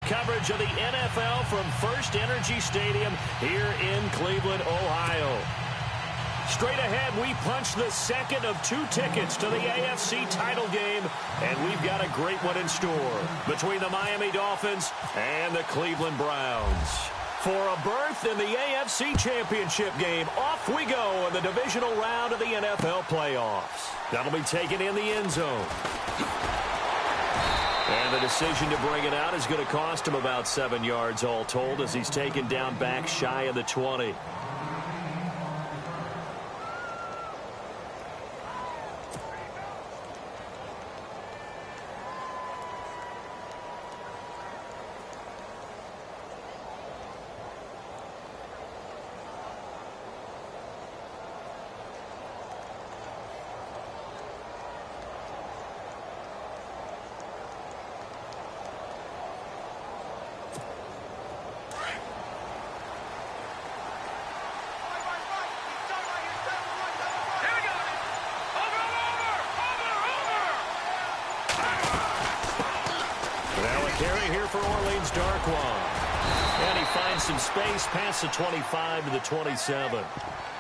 coverage of the NFL from First Energy Stadium here in Cleveland, Ohio. Straight ahead, we punch the second of 2 tickets to the AFC title game, and we've got a great one in store between the Miami Dolphins and the Cleveland Browns. For a berth in the AFC Championship game, off we go in the divisional round of the NFL playoffs. That'll be taken in the end zone. And the decision to bring it out is going to cost him about 7 yards all told as he's taken down back shy of the 20. Carry here for Orleans, Darkwan. And he finds some space past the 25 to the 27.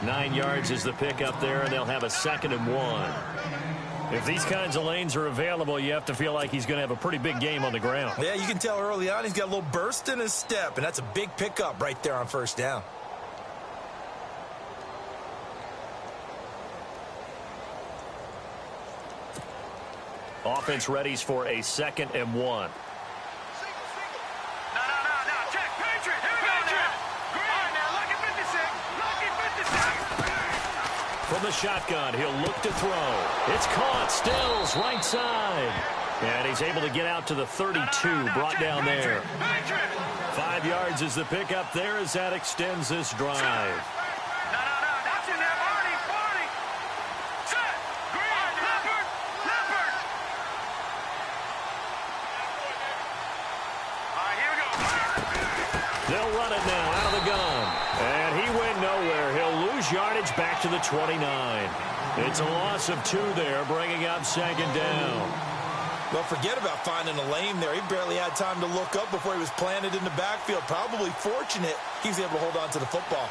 9 yards is the pickup there, and they'll have a 2nd and 1. If these kinds of lanes are available, you have to feel like he's going to have a pretty big game on the ground. Yeah, you can tell early on he's got a little burst in his step, and that's a big pickup right there on first down. Offense readies for a 2nd and 1. From the shotgun, he'll look to throw. It's caught. Stills, right side. And he's able to get out to the 32, brought down there. 5 yards is the pickup there as that extends this drive. They'll run it now out of the gun. And he went nowhere. He'll lose yardage back to the 29. It's a loss of 2 there, bringing up 2nd down. Well, forget about finding a lane there. He barely had time to look up before he was planted in the backfield. Probably fortunate he was able to hold on to the football.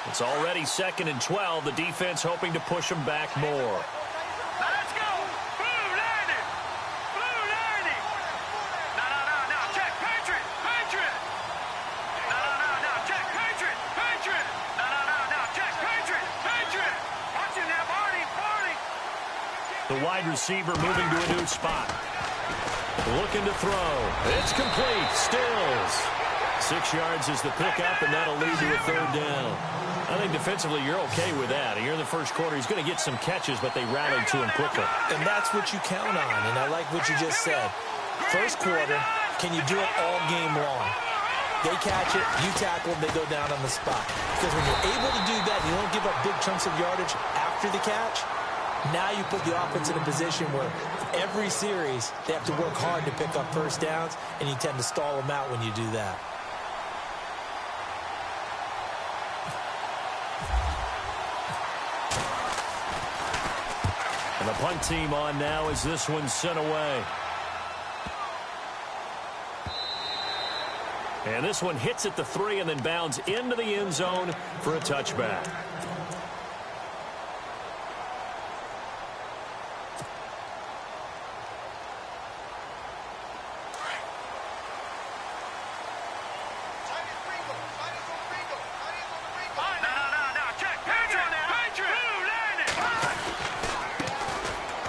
It's already 2nd and 12. The defense hoping to push him back more. Now let's go. Blue landing. Blue landing. No. Check. Patriot. Patriot. No. Check. Patriot. Patriot. No. Check. Patriot. Patriot. Watch him now, Barney. The wide receiver moving to a new spot. Looking to throw. It's complete. Stills. 6 yards is the pickup, and that'll lead to a 3rd down. I think defensively you're okay with that. Here in the first quarter, he's going to get some catches, but they rallied to him quickly. And that's what you count on, and I like what you just said. First quarter, can you do it all game long? They catch it, you tackle them, they go down on the spot. Because when you're able to do that, you don't give up big chunks of yardage after the catch, now you put the offense in a position where every series they have to work hard to pick up first downs, and you tend to stall them out when you do that. And the punt team on now as this one's sent away. And this one hits at the 3 and then bounds into the end zone for a touchback.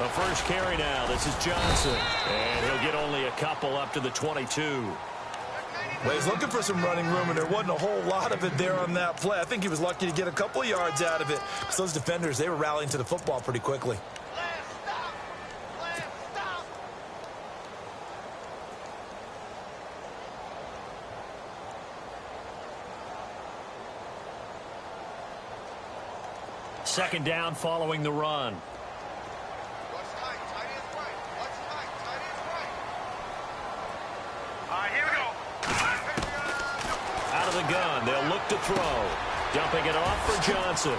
A first carry now. This is Johnson. And he'll get only a couple up to the 22. Well, he's looking for some running room, and there wasn't a whole lot of it there on that play. I think he was lucky to get a couple of yards out of it. Because those defenders, they were rallying to the football pretty quickly. Second down following the run. All right, here we go. the gun. They'll look to throw. Dumping it off for Johnson.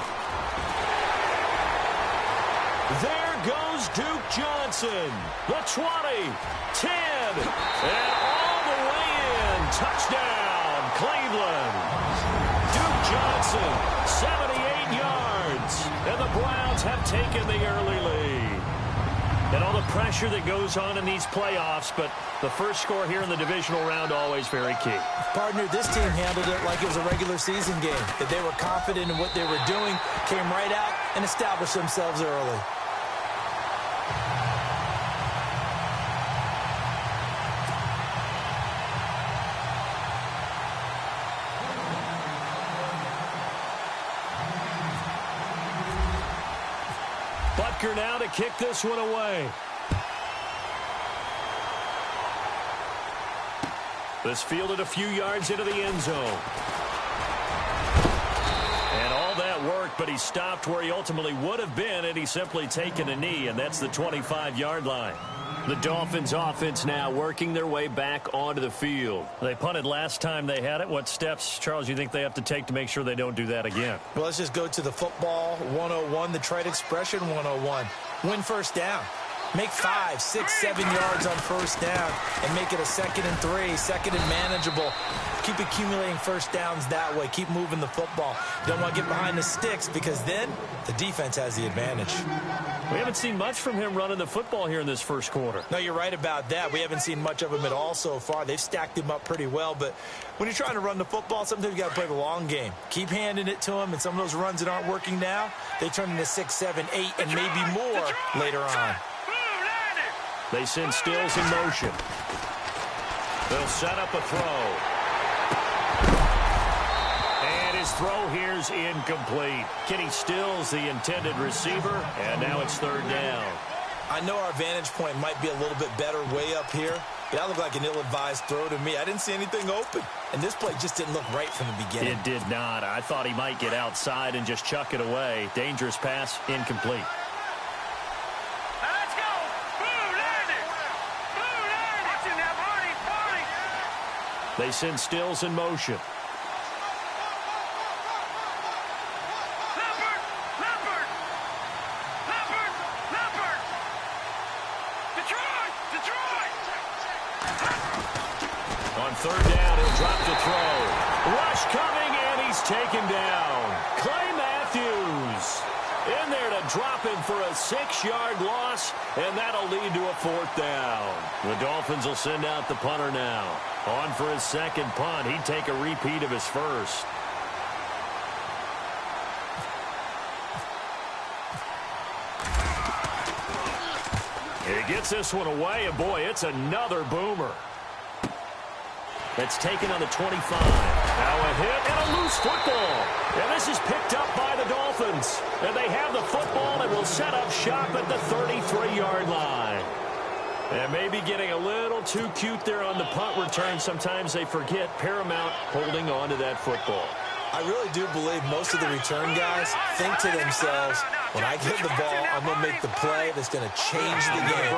There goes Duke Johnson. The 20, 10, and all the way in. Touchdown, Cleveland. Duke Johnson, 78 yards. And the Browns have taken the early lead. And all the pressure that goes on in these playoffs, but the first score here in the divisional round always very key. Partner, this team handled it like it was a regular season game. That they were confident in what they were doing, came right out and established themselves early. Butker now to kick this one away. This fielded a few yards into the end zone. And all that work, but he stopped where he ultimately would have been had he simply taken a knee, and that's the 25-yard line. The Dolphins offense now working their way back onto the field. They punted last time they had it. What steps, Charles, you think they have to take to make sure they don't do that again? Well, let's just go to the football 101, the trade expression 101. Win first down. Make 5, 6, 7 yards on first down and make it a 2nd and 3, 2nd and manageable. Keep accumulating first downs that way. Keep moving the football. You don't want to get behind the sticks because then the defense has the advantage. We haven't seen much from him running the football here in this first quarter. No, you're right about that. We haven't seen much of him at all so far. They've stacked him up pretty well, but when you're trying to run the football, sometimes you got to play the long game. Keep handing it to him, and some of those runs that aren't working now, they turn into 6, 7, 8, and maybe more later on. They send Stills in motion. They'll set up a throw. And his throw here's incomplete. Kenny Stills, the intended receiver, and now it's 3rd down. I know our vantage point might be a little bit better way up here, but that looked like an ill-advised throw to me. I didn't see anything open, and this play just didn't look right from the beginning. It did not. I thought he might get outside and just chuck it away. Dangerous pass, incomplete. They send Stills in motion. On 3rd down, he'll drop the throw. Rush coming, and he's taken down. Clay Matthews in there to drop him for a 6-yard loss, and that'll lead to a 4th down. The Dolphins will send out the punter now. On for his 2nd punt. He'd take a repeat of his first. He gets this one away, and boy, it's another boomer. That's taken on the 25. Now a hit and a loose football. And this is picked up by the Dolphins. And they have the football and will set up shop at the 33-yard line. And maybe getting a little too cute there on the punt return. Sometimes they forget paramount holding on to that football. I really do believe most of the return guys think to themselves, when I get the ball, I'm going to make the play that's going to change the game.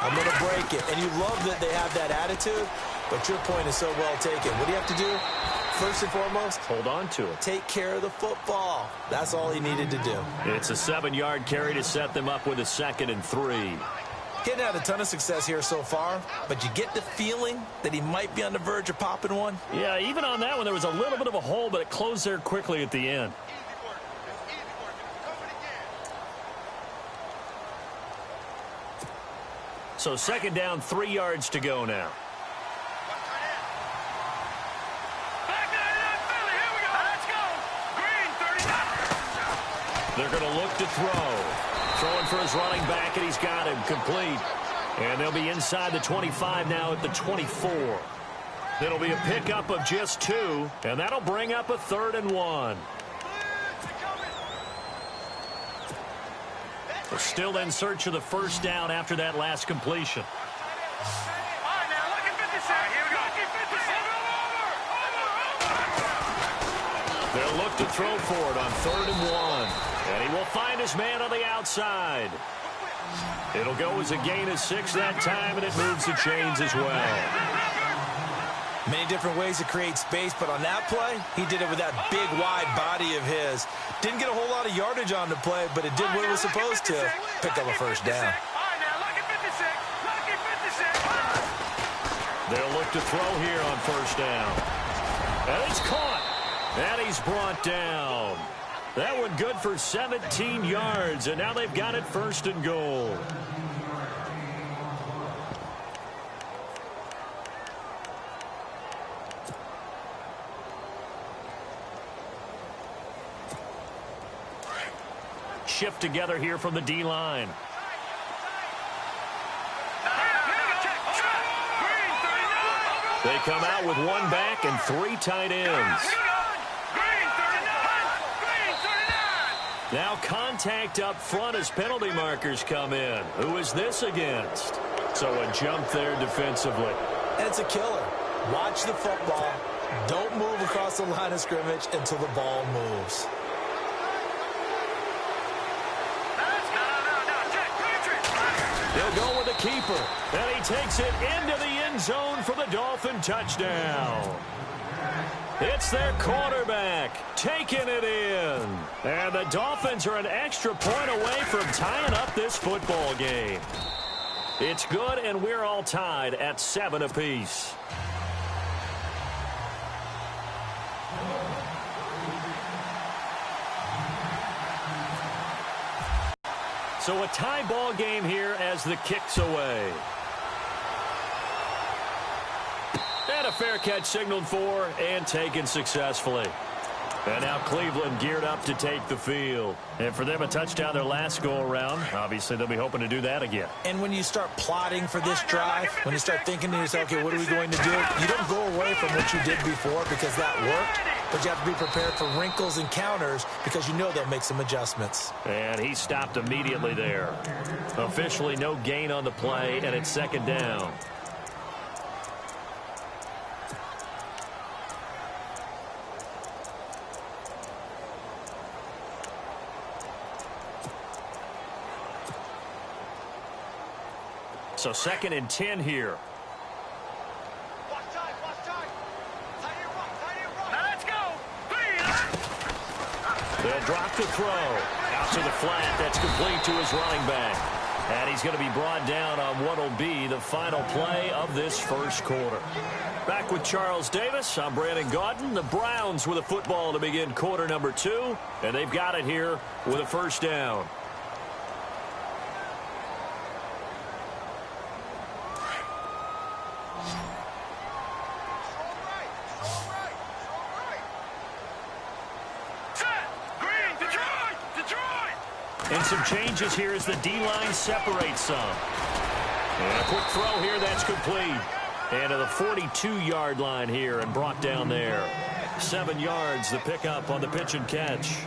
I'm going to break it. And you love that they have that attitude, but your point is so well taken. What do you have to do? First and foremost, hold on to it. Take care of the football. That's all he needed to do. It's a 7-yard carry to set them up with a 2nd and 3. Getting had a ton of success here so far, but you get the feeling that he might be on the verge of popping one. Yeah, even on that one, there was a little bit of a hole, but it closed there quickly at the end. So 2nd down, 3 yards to go now. They're going to look to throw. Throwing for his running back, and he's got him complete. And they'll be inside the 25 now at the 24. It'll be a pickup of just 2, and that'll bring up a 3rd and 1. We're still in search of the first down after that last completion. They'll look to throw for it on 3rd and 1. And he will find his man on the outside. It'll go as a gain of 6 that time, and it moves the chains as well. Many different ways to create space, but on that play, he did it with that big, wide body of his. Didn't get a whole lot of yardage on the play, but it did what it was supposed to. Pick up a first down. They'll look to throw here on first down. And it's caught. And he's brought down. That one good for 17 yards, and now they've got it first and goal. Shift together here from the D-line. They come out with one back and 3 tight ends. Now contact up front as penalty markers come in. Who is this against? So a jump there defensively. And it's a killer. Watch the football. Don't move across the line of scrimmage until the ball moves. They'll go with the keeper. And he takes it into the end zone for the Dolphin touchdown. It's their quarterback taking it in. And the Dolphins are an extra point away from tying up this football game. It's good, and we're all tied at 7 apiece. So a tie ball game here as the kick's away. And a fair catch signaled for and taken successfully. And now Cleveland geared up to take the field. And for them, a touchdown their last go-around. Obviously, they'll be hoping to do that again. And when you start plotting for this drive, when you start thinking to yourself, okay, what are we going to do? You don't go away from what you did before because that worked. But you have to be prepared for wrinkles and counters because you know they'll make some adjustments. And he stopped immediately there. Officially no gain on the play, and it's second down. So 2nd and 10 here. They'll drop the throw. Out to the flat. That's complete to his running back. And he's going to be brought down on what will be the final play of this first quarter. Back with Charles Davis. I'm Brandon Gaudin. The Browns with a football to begin quarter number 2. And they've got it here with a first down. And some changes here as the D-line separates some. And a quick throw here, that's complete. And to the 42-yard line here and brought down there. 7 yards, the pickup on the pitch and catch.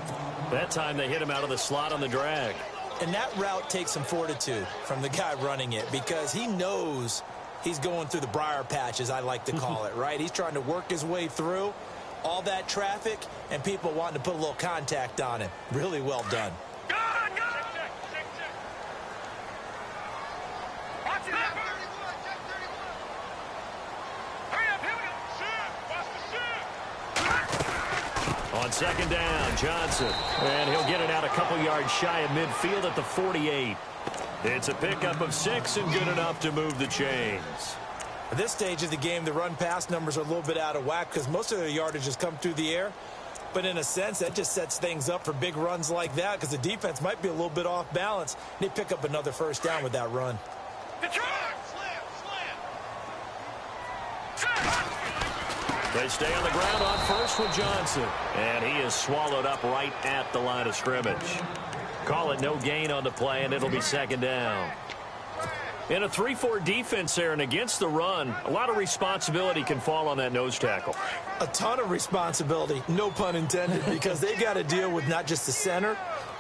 That time they hit him out of the slot on the drag. And that route takes some fortitude from the guy running it because he knows he's going through the briar patch, as I like to call it, right? He's trying to work his way through all that traffic and people wanting to put a little contact on him. Really well done. On second down, Johnson. And he'll get it out a couple yards shy of midfield at the 48. It's a pickup of 6 and good enough to move the chains. At this stage of the game, the run-pass numbers are a little bit out of whack because most of their yardage has come through the air. But in a sense, that just sets things up for big runs like that because the defense might be a little bit off balance. They pick up another first down with that run. They stay on the ground on first with Johnson. And he is swallowed up right at the line of scrimmage. Call it no gain on the play, and it'll be second down. In a 3-4 defense there and against the run, a lot of responsibility can fall on that nose tackle. A ton of responsibility, no pun intended, because they've got to deal with not just the center,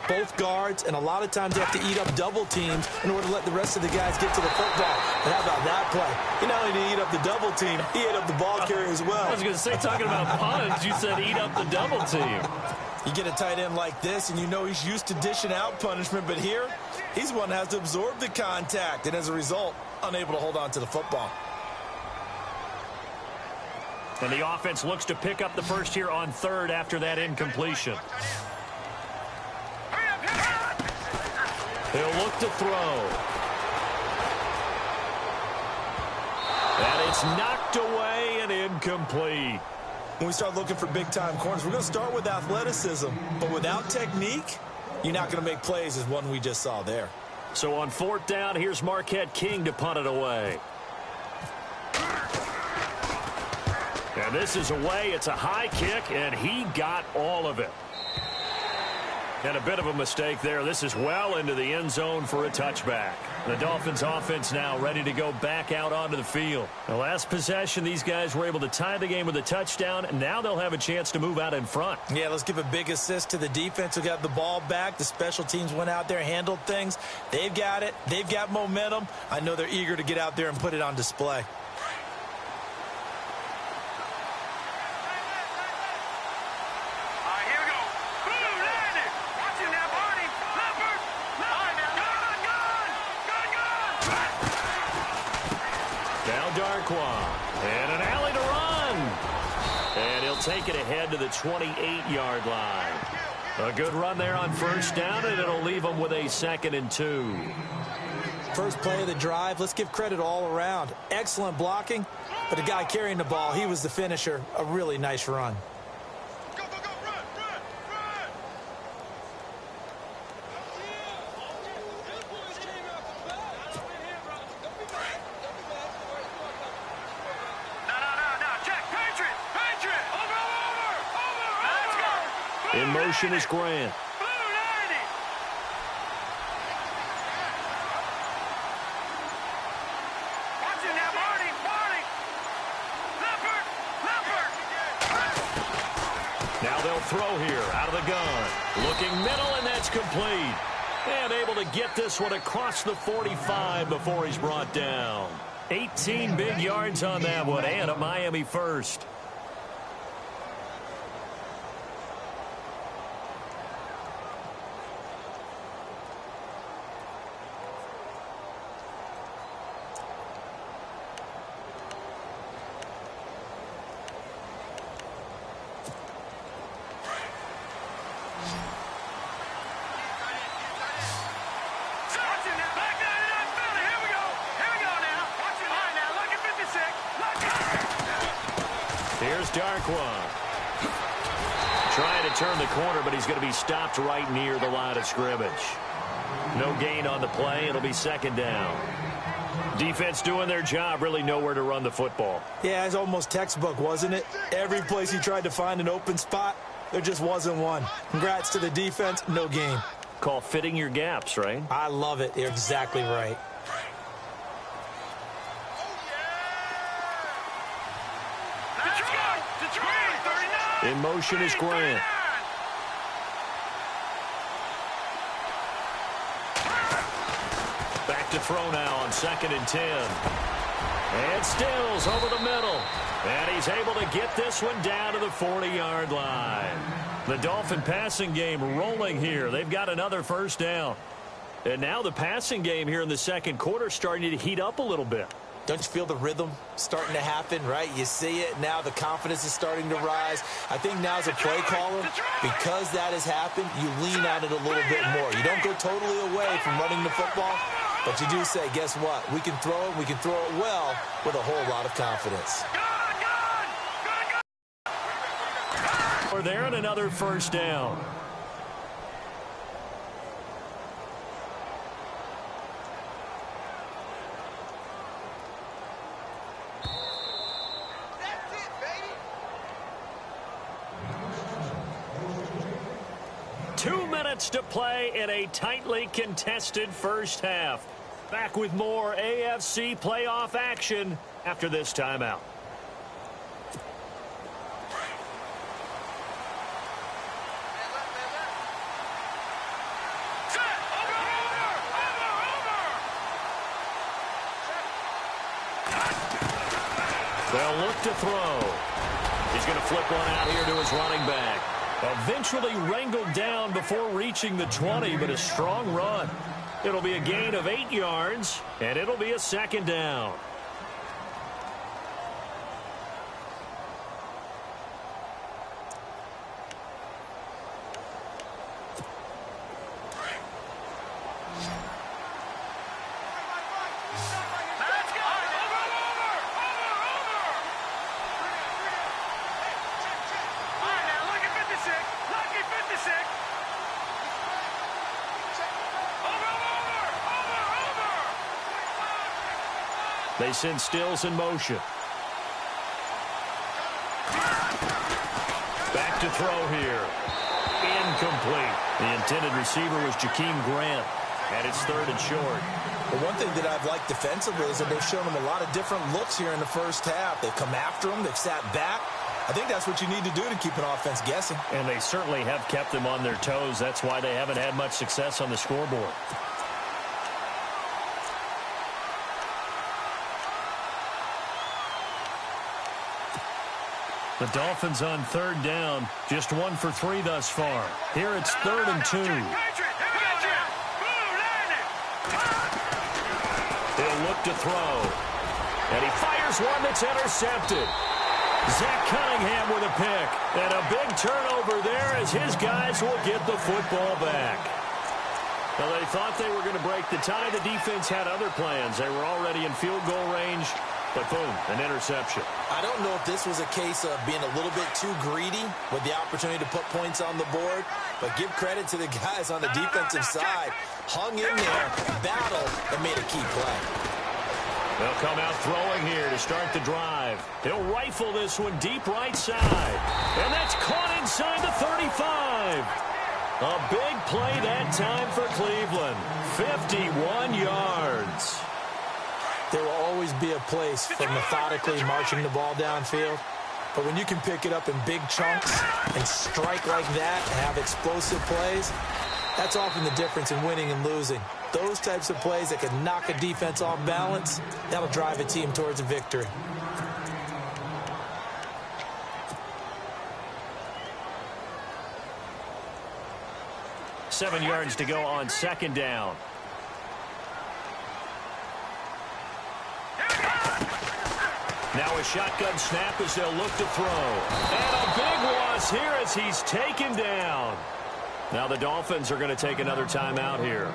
both guards, and a lot of times they have to eat up double teams in order to let the rest of the guys get to the football. But how about that play? He not only did he eat up the double team, he ate up the ball carrier as well. I was going to say, talking about puns, you said eat up the double team. You get a tight end like this, and you know he's used to dishing out punishment, but here, he's the one that has to absorb the contact, and as a result, unable to hold on to the football. And the offense looks to pick up the first here on third after that incompletion. He'll look to throw. And it's knocked away and incomplete. When we start looking for big-time corners, we're going to start with athleticism. But without technique, you're not going to make plays as one we just saw there. So on fourth down, here's Marquette King to punt it away. And this is away. It's a high kick, and he got all of it. And a bit of a mistake there. This is well into the end zone for a touchback. The Dolphins offense now ready to go back out onto the field. The last possession, these guys were able to tie the game with a touchdown. Now they'll have a chance to move out in front. Yeah, let's give a big assist to the defense who got the ball back. The special teams went out there, handled things. They've got it. They've got momentum. I know they're eager to get out there and put it on display. And an alley to run. And he'll take it ahead to the 28-yard line. A good run there on first down, and it'll leave them with a 2nd and 2. First play of the drive, let's give credit all around. Excellent blocking, but the guy carrying the ball, he was the finisher. A really nice run. In motion is Grant. Now they'll throw here out of the gun. Looking middle, and that's complete. And able to get this one across the 45 before he's brought down. 18 big yards on that one, and a Miami first. Here's Darkwa. Trying to turn the corner, but he's going to be stopped right near the line of scrimmage. No gain on the play. It'll be 2nd down. Defense doing their job, really nowhere to run the football. Yeah, it's almost textbook, wasn't it? Every place he tried to find an open spot, there just wasn't one. Congrats to the defense, no gain. Call fitting your gaps, right? I love it. You're exactly right. In motion is Grant. Back to throw now on 2nd and 10. And Stills over the middle. And he's able to get this one down to the 40-yard line. The Dolphin passing game rolling here. They've got another first down. And now the passing game here in the second quarter starting to heat up a little bit. Don't you feel the rhythm starting to happen, right? You see it. Now the confidence is starting to rise. I think now as a play caller, because that has happened, you lean on it a little bit more. You don't go totally away from running the football, but you do say, guess what? We can throw it. We can throw it well with a whole lot of confidence. We're there and another first down. To play in a tightly contested first half. Back with more AFC playoff action after this timeout. They'll look to throw. He's going to flip one out here to his running back. Eventually wrangled down before reaching the 20, but a strong run. It'll be a gain of 8 yards, and it'll be a 2nd down. They send Stills in motion. Back to throw here. Incomplete. The intended receiver was Jakeem Grant. And it's 3rd and short. Well, one thing that I've liked defensively is that they've shown him a lot of different looks here in the first half. They've come after him. They've sat back. I think that's what you need to do to keep an offense guessing. And they certainly have kept them on their toes. That's why they haven't had much success on the scoreboard. The Dolphins on 3rd down. Just 1 for 3 thus far. Here it's 3rd and 2. He'll look to throw. And he fires one that's intercepted. Zach Cunningham with a pick. And a big turnover there as his guys will get the football back. Well, they thought they were going to break the tie. The defense had other plans. They were already in field goal range. But boom, an interception. I don't know if this was a case of being a little bit too greedy with the opportunity to put points on the board, but give credit to the guys on the defensive side. Hung in there, battled, and made a key play. They'll come out throwing here to start the drive. He'll rifle this one deep right side. And that's caught inside the 35. A big play that time for Cleveland. 51 yards. There will always be a place for methodically marching the ball downfield. But when you can pick it up in big chunks and strike like that and have explosive plays, that's often the difference in winning and losing. Those types of plays that can knock a defense off balance, that'll drive a team towards a victory. Seven yards to go on 2nd down. Now a shotgun snap as they'll look to throw. And a big loss here as he's taken down. Now the Dolphins are going to take another timeout here.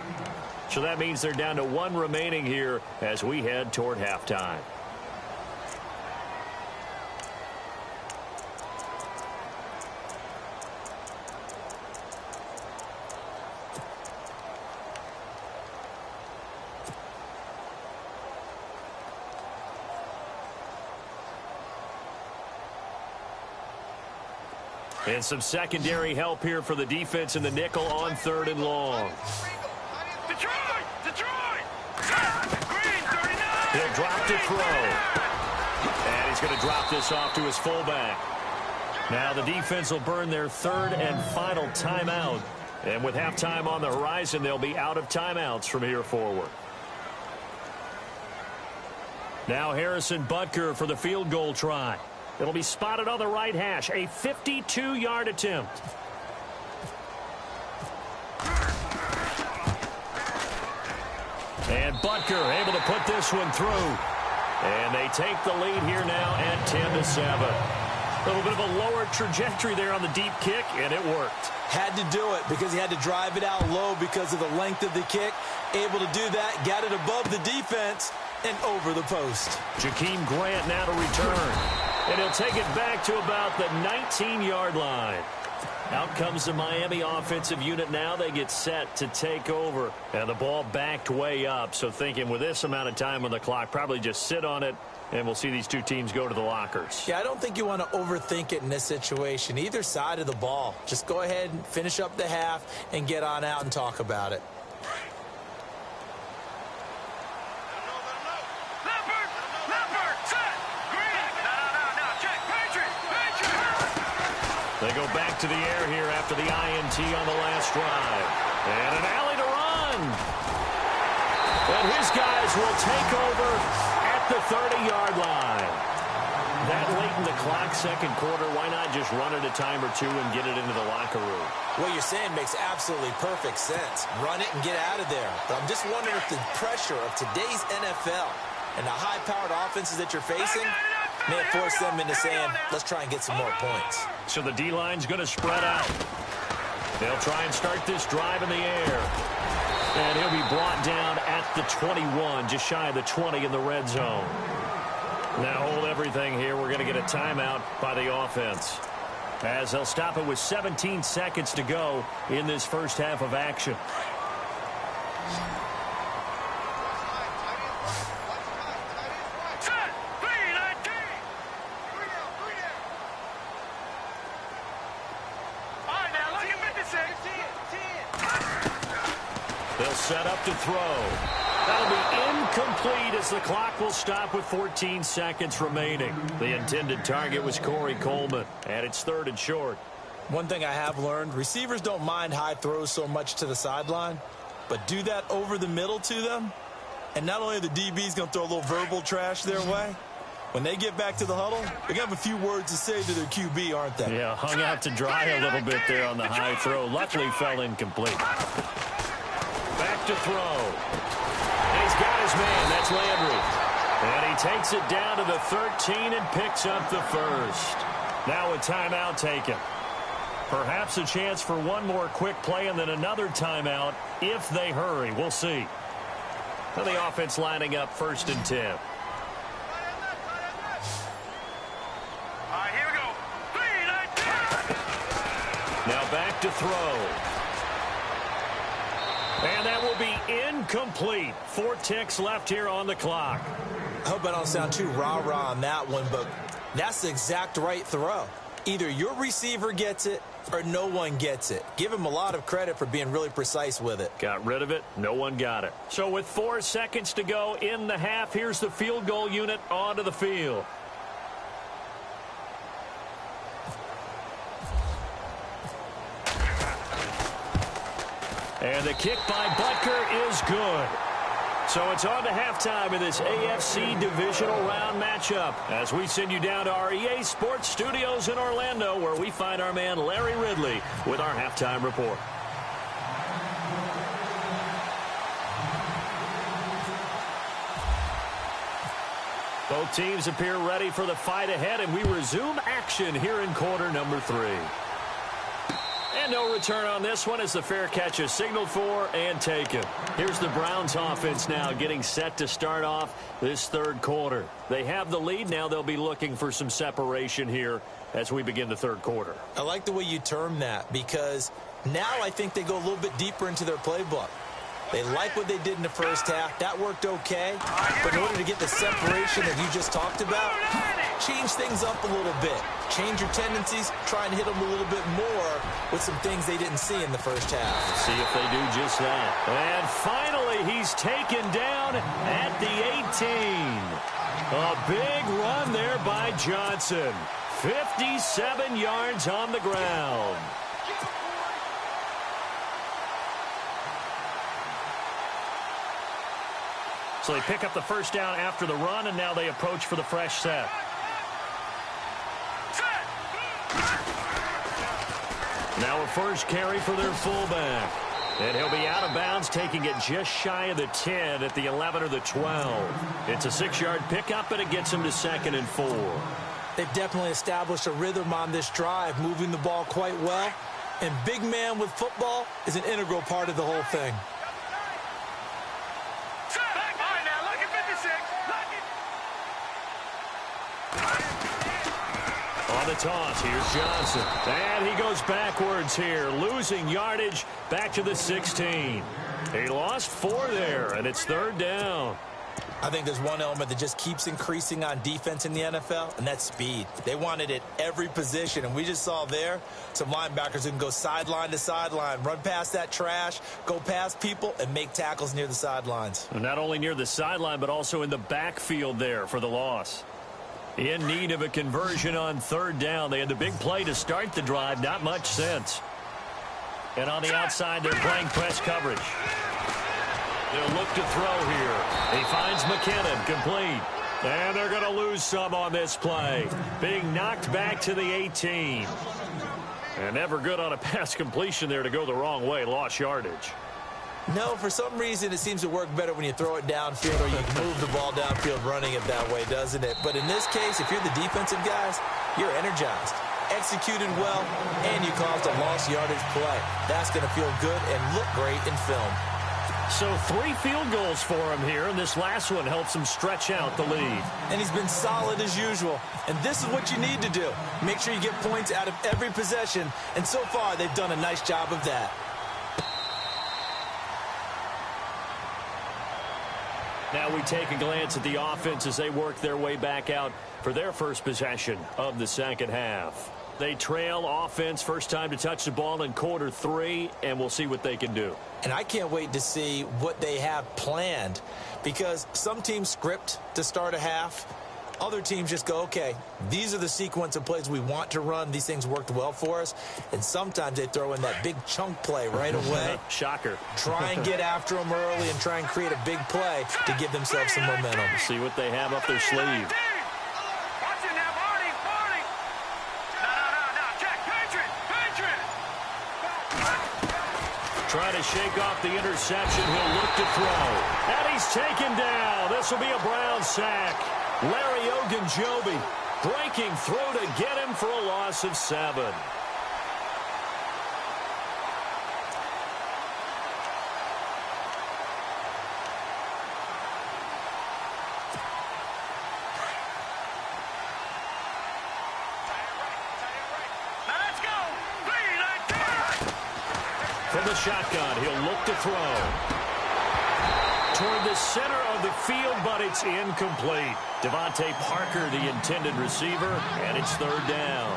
So that means they're down to 1 remaining here as we head toward halftime. And some secondary help here for the defense in the nickel on 3rd and long. Detroit! He'll drop to throw. And he's going to drop this off to his fullback. Now the defense will burn their 3rd and final timeout. And with halftime on the horizon, they'll be out of timeouts from here forward. Now Harrison Butker for the field goal try. It'll be spotted on the right hash. A 52-yard attempt. And Butker able to put this one through. And they take the lead here now at 10-7. A little bit of a lower trajectory there on the deep kick, and it worked. Had to do it because he had to drive it out low because of the length of the kick. Able to do that, got it above the defense and over the post. Jakeem Grant now to return. And he'll take it back to about the 19-yard line. Out comes the Miami offensive unit now. They get set to take over. And the ball backed way up. So thinking with this amount of time on the clock, probably just sit on it, and we'll see these two teams go to the lockers. Yeah, I don't think you want to overthink it in this situation. Either side of the ball. Just go ahead and finish up the half and get on out and talk about it. They go back to the air here after the INT on the last drive. And an alley to run. And his guys will take over at the 30-yard line. That late in the clock, 2nd quarter, why not just run it a time or two and get it into the locker room? What you're saying makes absolutely perfect sense. Run it and get out of there. But I'm just wondering if the pressure of today's NFL and the high-powered offenses that you're facing may have forced them into saying, let's try and get some more points. So the D-line's going to spread out. They'll try and start this drive in the air. And he'll be brought down at the 21, just shy of the 20 in the red zone. Now hold everything here. We're going to get a timeout by the offense, as they'll stop it with 17 seconds to go in this first half of action. They'll set up to throw. That'll be incomplete as the clock will stop with 14 seconds remaining. The intended target was Corey Coleman, and it's 3rd and short. One thing I have learned, receivers don't mind high throws so much to the sideline, but do that over the middle to them, and not only are the DBs going to throw a little verbal trash their way, when they get back to the huddle, they're going to have a few words to say to their QB, aren't they? Yeah, hung out to dry a little bit there on the high throw. Luckily fell incomplete. Back to throw. And he's got his man. That's Landry. And he takes it down to the 13 and picks up the first. Now a timeout taken. Perhaps a chance for one more quick play and then another timeout if they hurry. We'll see. So the offense lining up 1st and 10. All right, here we go. Now back to throw. And that will be incomplete. 4 ticks left here on the clock. I hope I don't sound too rah-rah on that one, but that's the exact right throw. Either your receiver gets it or no one gets it. Give him a lot of credit for being really precise with it. Got rid of it. No one got it. So with 4 seconds to go in the half, here's the field goal unit onto the field. And the kick by Butker is good. So it's on to halftime in this AFC divisional round matchup as we send you down to our EA Sports Studios in Orlando where we find our man Larry Ridley with our halftime report. Both teams appear ready for the fight ahead, and we resume action here in quarter number 3. And no return on this one as the fair catch is signaled for and taken. Here's the Browns offense now getting set to start off this 3rd quarter. They have the lead. Now they'll be looking for some separation here as we begin the 3rd quarter. I like the way you term that because now I think they go a little bit deeper into their playbook. They like what they did in the first half. That worked okay. But in order to get the separation that you just talked about, change things up a little bit. Change your tendencies. Try and hit them a little bit more with some things they didn't see in the first half. See if they do just that. And finally, he's taken down at the 18. A big run there by Johnson. 57 yards on the ground. So they pick up the first down after the run, and now they approach for the fresh set. Now a first carry for their fullback. And he'll be out of bounds, taking it just shy of the 10 at the 11 or the 12. It's a 6-yard pickup, and it gets him to 2nd and 4. They've definitely established a rhythm on this drive, moving the ball quite well. And big man with football is an integral part of the whole thing. On the toss, here's Johnson. And he goes backwards here, losing yardage back to the 16. He lost 4 there, and it's 3rd down. I think there's one element that just keeps increasing on defense in the NFL, and that's speed. They want it at every position, and we just saw there some linebackers who can go sideline to sideline, run past that trash, go past people, and make tackles near the sidelines. Not only near the sideline, but also in the backfield there for the loss. In need of a conversion on 3rd down. They had the big play to start the drive. Not much sense. And on the outside, they're playing press coverage. They'll look to throw here. He finds McKinnon, complete. And they're going to lose some on this play. Being knocked back to the 18. And never good on a pass completion there to go the wrong way. Lost yardage. No, for some reason, it seems to work better when you throw it downfield or you move the ball downfield running it that way, doesn't it? But in this case, if you're the defensive guys, you're energized, executed well, and you caused a lost yardage play. That's going to feel good and look great in film. So 3 field goals for him here, and this last one helps him stretch out the lead. And he's been solid as usual. And this is what you need to do. Make sure you get points out of every possession. And so far, they've done a nice job of that. Now we take a glance at the offense as they work their way back out for their first possession of the second half. They trail offense first time to touch the ball in quarter 3, and we'll see what they can do. And I can't wait to see what they have planned, because some teams script to start a half. Other teams just go, okay, these are the sequence of plays we want to run. These things worked well for us. And sometimes they throw in that big chunk play right away. Shocker. Try and get after them early and try and create a big play to give themselves some momentum. See what they have up their sleeve. Trying to shake off the interception. He'll look to throw. And he's taken down. This will be a Brown sack. Larry Ogunjobi breaking through to get him for a loss of 7. From the shotgun, he'll look to throw. Toward the center of the field, but it's incomplete. Devontae Parker, the intended receiver, and it's 3rd down.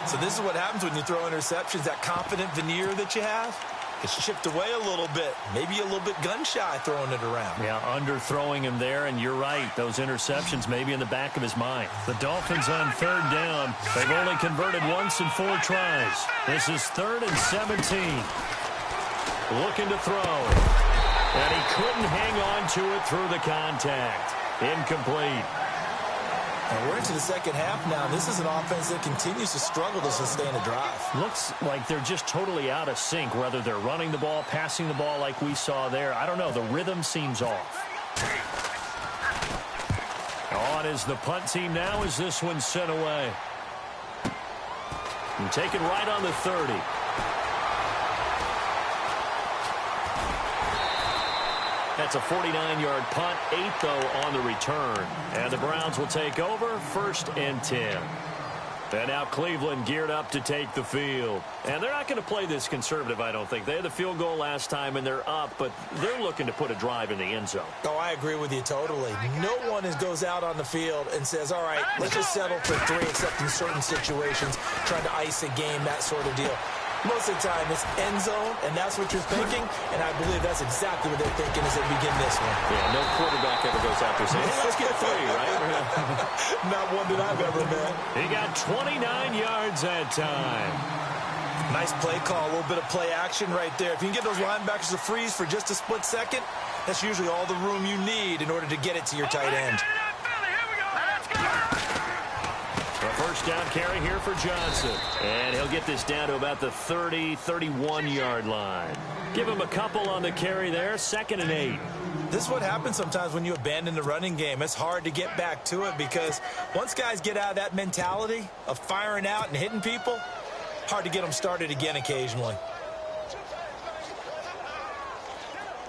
So this is what happens when you throw interceptions. That confident veneer that you have, it's chipped away a little bit. Maybe a little bit gun-shy throwing it around. Yeah, underthrowing him there, and you're right. Those interceptions may be in the back of his mind. The Dolphins on 3rd down. They've only converted once in 4 tries. This is 3rd and 17. Looking to throw. And he couldn't hang on to it through the contact. Incomplete. And we're into the second half now. This is an offense that continues to struggle to sustain a drive. Looks like they're just totally out of sync, whether they're running the ball, passing the ball like we saw there. I don't know. The rhythm seems off. On is the punt team now as this one's sent away. And taken right on the 30. That's a 49-yard punt, 8 though on the return. And the Browns will take over, 1st and 10. And now Cleveland geared up to take the field. And they're not going to play this conservative, I don't think. They had the field goal last time, and they're up, but they're looking to put a drive in the end zone. Oh, I agree with you totally. No one goes out on the field and says, all right, let's just settle for 3, except in certain situations, trying to ice a game, that sort of deal. Most of the time, it's end zone, and that's what you're thinking, and I believe that's exactly what they're thinking as they begin this one. Yeah, no quarterback ever goes out there saying, hey, let's get 3, right? Not one that I've ever met. He got 29 yards that time. Nice play call, a little bit of play action right there. If you can get those linebackers to freeze for just a split second, that's usually all the room you need in order to get it to your tight end. A 1st down carry here for Johnson. And he'll get this down to about the 30, 31-yard line. Give him a couple on the carry there, 2nd and 8. This is what happens sometimes when you abandon the running game. It's hard to get back to it because once guys get out of that mentality of firing out and hitting people, hard to get them started again occasionally.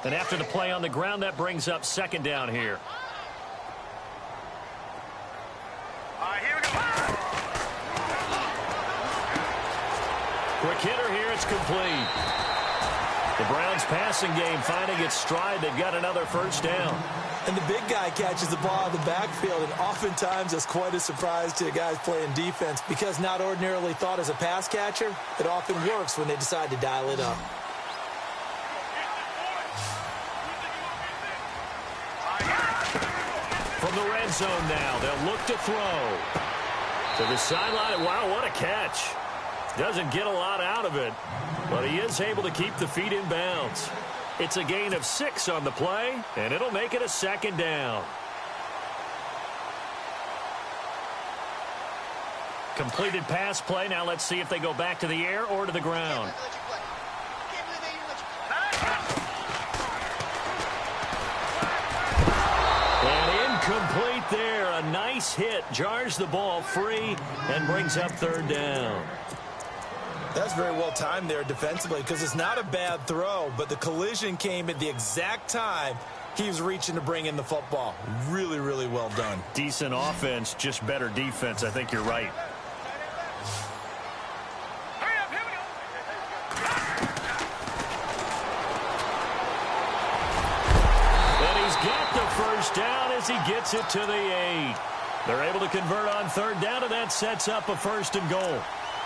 And after the play on the ground, that brings up 2nd down here. Quick hitter here, it's complete. The Browns passing game finding its stride. They've got another 1st down. And the big guy catches the ball in the backfield, and oftentimes it's quite a surprise to guys playing defense because not ordinarily thought as a pass catcher, it often works when they decide to dial it up. From the red zone now, they'll look to throw. To the sideline. Wow, what a catch. Doesn't get a lot out of it, but he is able to keep the feet in bounds. It's a gain of 6 on the play, and it'll make it a 2nd down. Completed pass play. Now let's see if they go back to the air or to the ground. And incomplete there. A nice hit. Jars the ball free and brings up 3rd down. That's very well timed there defensively because it's not a bad throw, but the collision came at the exact time he was reaching to bring in the football. Really, really well done. Decent offense, just better defense. I think you're right. And he's got the 1st down as he gets it to the 8. They're able to convert on 3rd down, and that sets up a 1st and goal.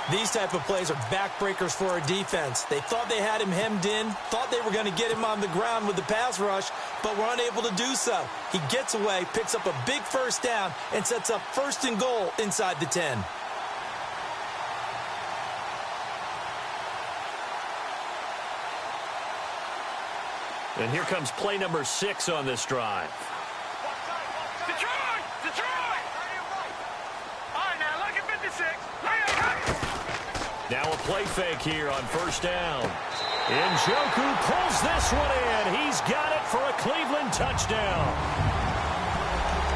These type of plays are backbreakers for our defense. They thought they had him hemmed in, thought they were going to get him on the ground with the pass rush, but were unable to do so. He gets away, picks up a big first down, and sets up 1st and goal inside the 10. And here comes play number 6 on this drive. Detroit! Detroit! All right, now look at 56. Now a play fake here on 1st down. Njoku pulls this one in. He's got it for a Cleveland touchdown.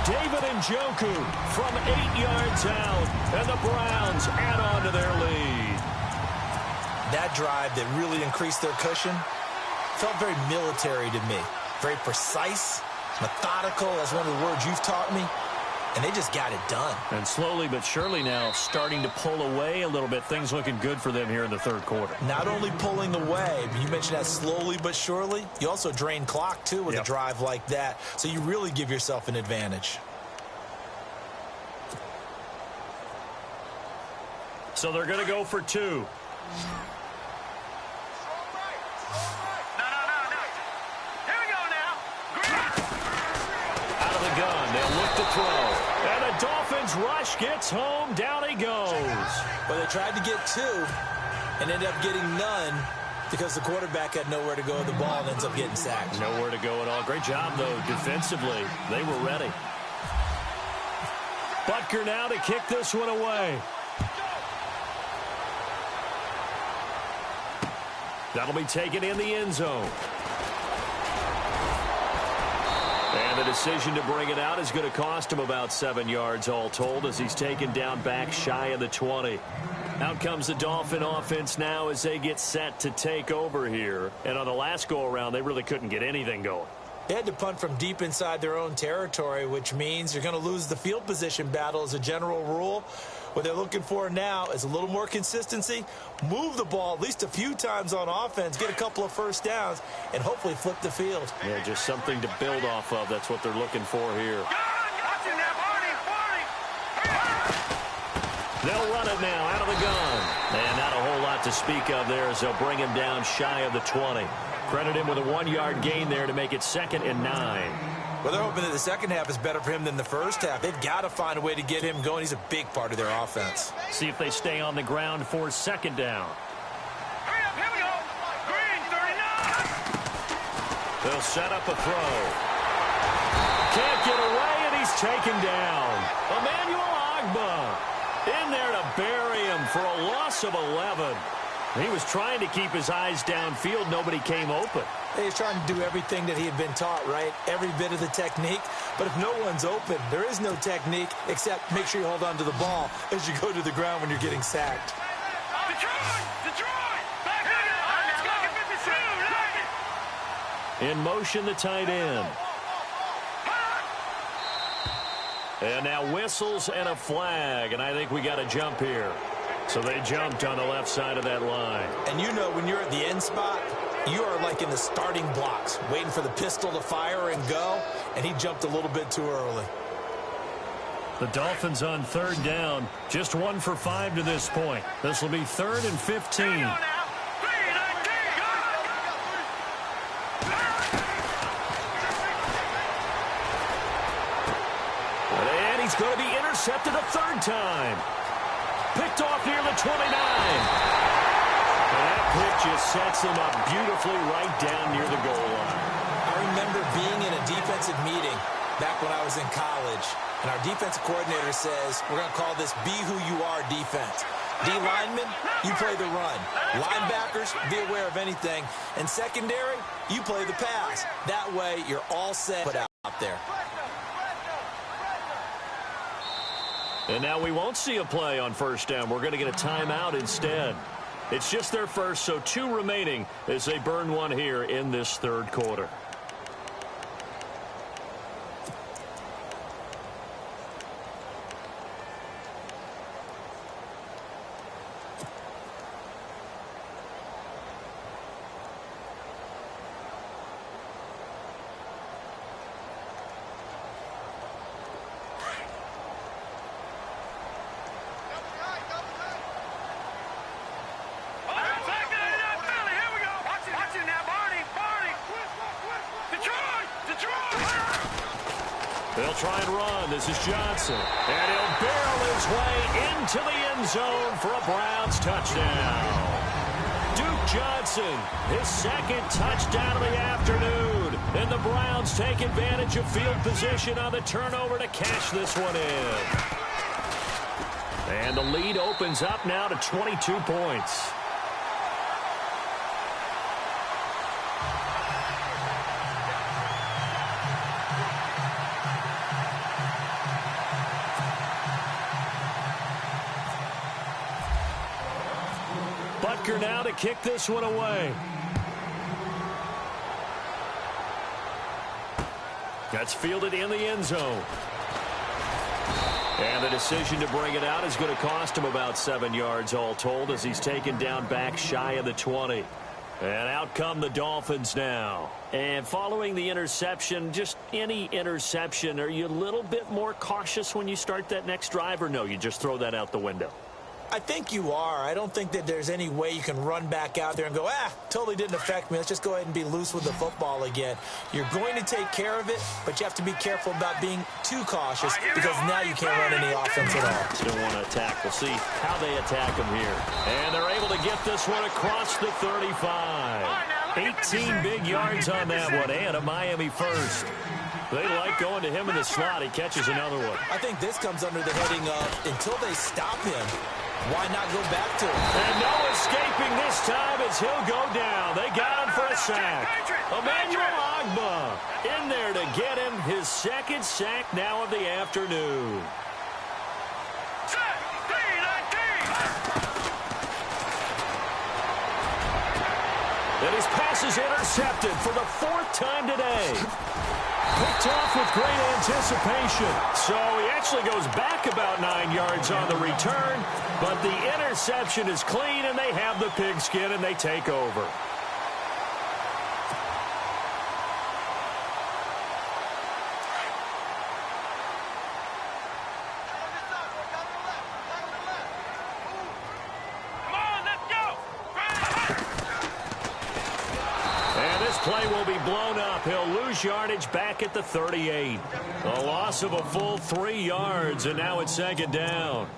David Njoku from 8 yards out, and the Browns add on to their lead. That drive that really increased their cushion felt very military to me. Very precise, methodical, that's one of the words you've taught me. And they just got it done. And slowly but surely now starting to pull away a little bit. Things looking good for them here in the 3rd quarter. Not only pulling away, but you mentioned that slowly but surely. You also drain clock, too, with a drive like that. So you really give yourself an advantage. So they're going to go for 2. Throw. And the Dolphins rush gets home. Down he goes. Well, they tried to get 2 and ended up getting none because the quarterback had nowhere to go with the ball and ends up getting sacked. Nowhere to go at all. Great job, though, defensively. They were ready. Butker now to kick this one away. That'll be taken in the end zone. And the decision to bring it out is going to cost him about 7 yards all told as he's taken down back shy of the 20. Out comes the Dolphin offense now as they get set to take over here. And on the last go-around, they really couldn't get anything going. They had to punt from deep inside their own territory, which means you're going to lose the field position battle as a general rule. What they're looking for now is a little more consistency, move the ball at least a few times on offense, get a couple of first downs, and hopefully flip the field. Yeah, just something to build off of. That's what they're looking for here. They'll run it now out of the gun. And not a whole lot to speak of there as they'll bring him down shy of the 20. Credit him with a 1-yard gain there to make it 2nd and 9. Well, they're hoping that the second half is better for him than the first half. They've got to find a way to get him going. He's a big part of their offense. See if they stay on the ground for 2nd down. Hurry up, here we go. Green, 39. They'll set up a throw. Can't get away, and he's taken down. Emmanuel Ogbah in there to bury him for a loss of 11. He was trying to keep his eyes downfield. Nobody came open. He's trying to do everything that he had been taught, right? Every bit of the technique. But if no one's open, there is no technique except make sure you hold on to the ball as you go to the ground when you're getting sacked. Detroit! Detroit! Back up! In motion, the tight end. And now whistles and a flag, and I think we got a jump here. So they jumped on the left side of that line. And you know when you're at the end spot, you are like in the starting blocks, waiting for the pistol to fire and go, and he jumped a little bit too early. The Dolphins on 3rd down, just 1 for 5 to this point. This will be 3rd and 15. And he's going to be intercepted a 3rd time. Picked off near the 29. And that pick just sets him up beautifully right down near the goal line. I remember being in a defensive meeting back when I was in college, and our defensive coordinator says, we're going to call this be who you are defense. D linemen, you play the run. Linebackers, be aware of anything. And secondary, you play the pass. That way, you're all set out there. And now we won't see a play on 1st down. We're going to get a timeout instead. It's just their first, so 2 remaining as they burn one here in this 3rd quarter. He'll try and run. This is Johnson. And he'll barrel his way into the end zone for a Browns touchdown. Duke Johnson, his second touchdown of the afternoon. And the Browns take advantage of field position on the turnover to cash this one in. And the lead opens up now to 22 points. Butker now to kick this one away. That's fielded in the end zone. And the decision to bring it out is going to cost him about 7 yards all told as he's taken down back shy of the 20. And out come the Dolphins now. And following the interception, just any interception, are you a little bit more cautious when you start that next drive, or no, you just throw that out the window? I think you are. I don't think that there's any way you can run back out there and go, totally didn't affect me. Let's just go ahead and be loose with the football again. You're going to take care of it, but you have to be careful about being too cautious because now you can't run any offense at all. Still want to attack. We'll see how they attack him here. And they're able to get this one across the 35. 18 big yards on that one and a Miami first. They like going to him in the slot. He catches another one. I think this comes under the heading of until they stop him, why not go back to him? And no escaping this time as he'll go down. They got him for a sack. Emmanuel Ogbah in there to get him his second sack now of the afternoon. And his pass is intercepted for the 4th time today. Picked off with great anticipation. So he actually goes back about 9 yards on the return, but the interception is clean, and they have the pigskin, and they take over. Play will be blown up. He'll lose yardage back at the 38. A loss of a full 3 yards, and now it's second down.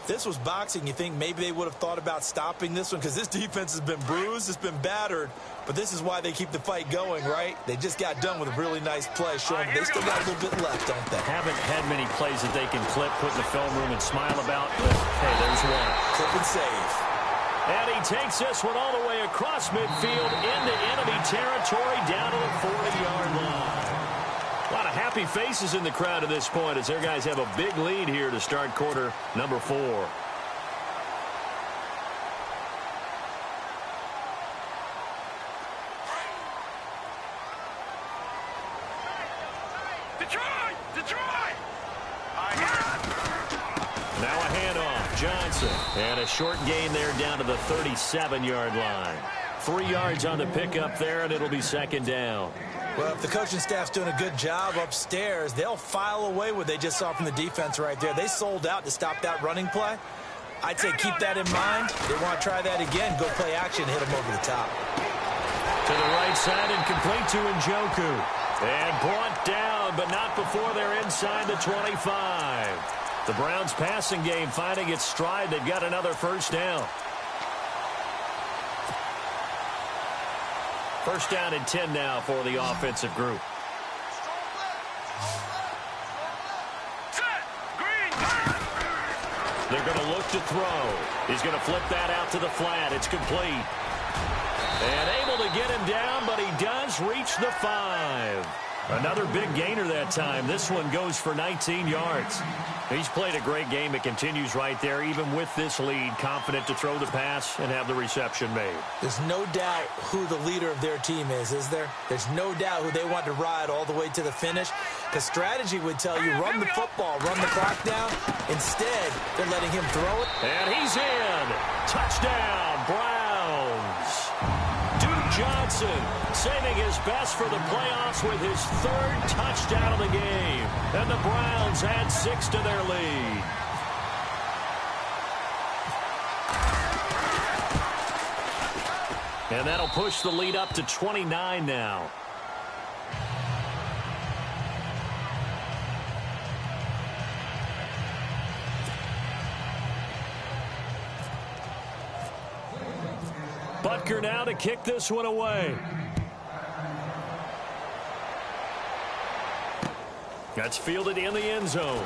This was boxing. You think maybe they would have thought about stopping this one because this defense has been bruised, it's been battered, but this is why they keep the fight going, right? They just got done with a really nice play, showing they still got a little bit left, don't they? Haven't had many plays that they can clip, put in the film room, and smile about, but hey, there's one. Clip and save. And he takes this one all the way across midfield into enemy territory down to the 40-yard line. A lot of happy faces in the crowd at this point as their guys have a big lead here to start quarter number 4. Now a handoff, Johnson. And a short gain there down to the 37-yard line. 3 yards on the pickup there, and it'll be second down. Well, if the coaching staff's doing a good job upstairs, they'll file away what they just saw from the defense right there. They sold out to stop that running play. I'd say keep that in mind. They want to try that again, go play action, hit them over the top. To the right side and complete to Njoku. And brought down, but not before they're inside the 25. The Browns passing game finding its stride. They've got another first down. First down and 10 now for the offensive group. They're going to look to throw. He's going to flip that out to the flat. It's complete. And able to get him down, but he does reach the 5. Another big gainer that time. This one goes for 19 yards. He's played a great game. It continues right there, even with this lead, confident to throw the pass and have the reception made. There's no doubt who the leader of their team is there? There's no doubt who they want to ride all the way to the finish. The strategy would tell you, run the football, run the clock down. Instead, they're letting him throw it. And he's in. Touchdown, Browns. Duke Johnson saving his best for the playoffs with his 3rd touchdown of the game. And the Browns add 6 to their lead. And that'll push the lead up to 29 now. Butker now to kick this one away. That's fielded in the end zone.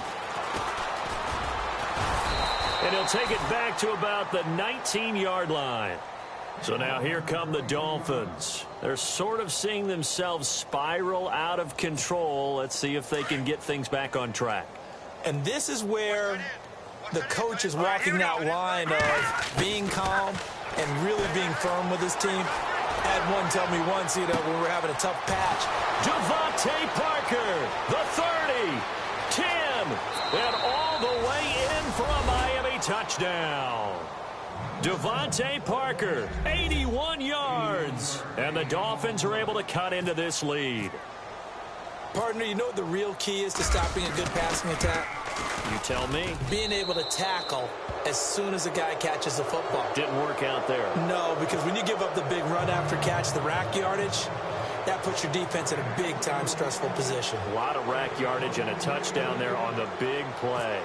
And he'll take it back to about the 19-yard line. So now here come the Dolphins. They're sort of seeing themselves spiral out of control. Let's see if they can get things back on track. And this is where the coach is walking that line of being calm and really being firm with his team. I had one tell me once, when we were having a tough patch. Devontae Parker, the 30, 10, and all the way in for a Miami touchdown. Devontae Parker, 81 yards, and the Dolphins are able to cut into this lead. Partner, you know what the real key is to stopping a good passing attack? You tell me. Being able to tackle as soon as a guy catches the football. Didn't work out there. No, because when you give up the big run after catch, the rack yardage, that puts your defense in a big-time stressful position. A lot of rack yardage and a touchdown there on the big play.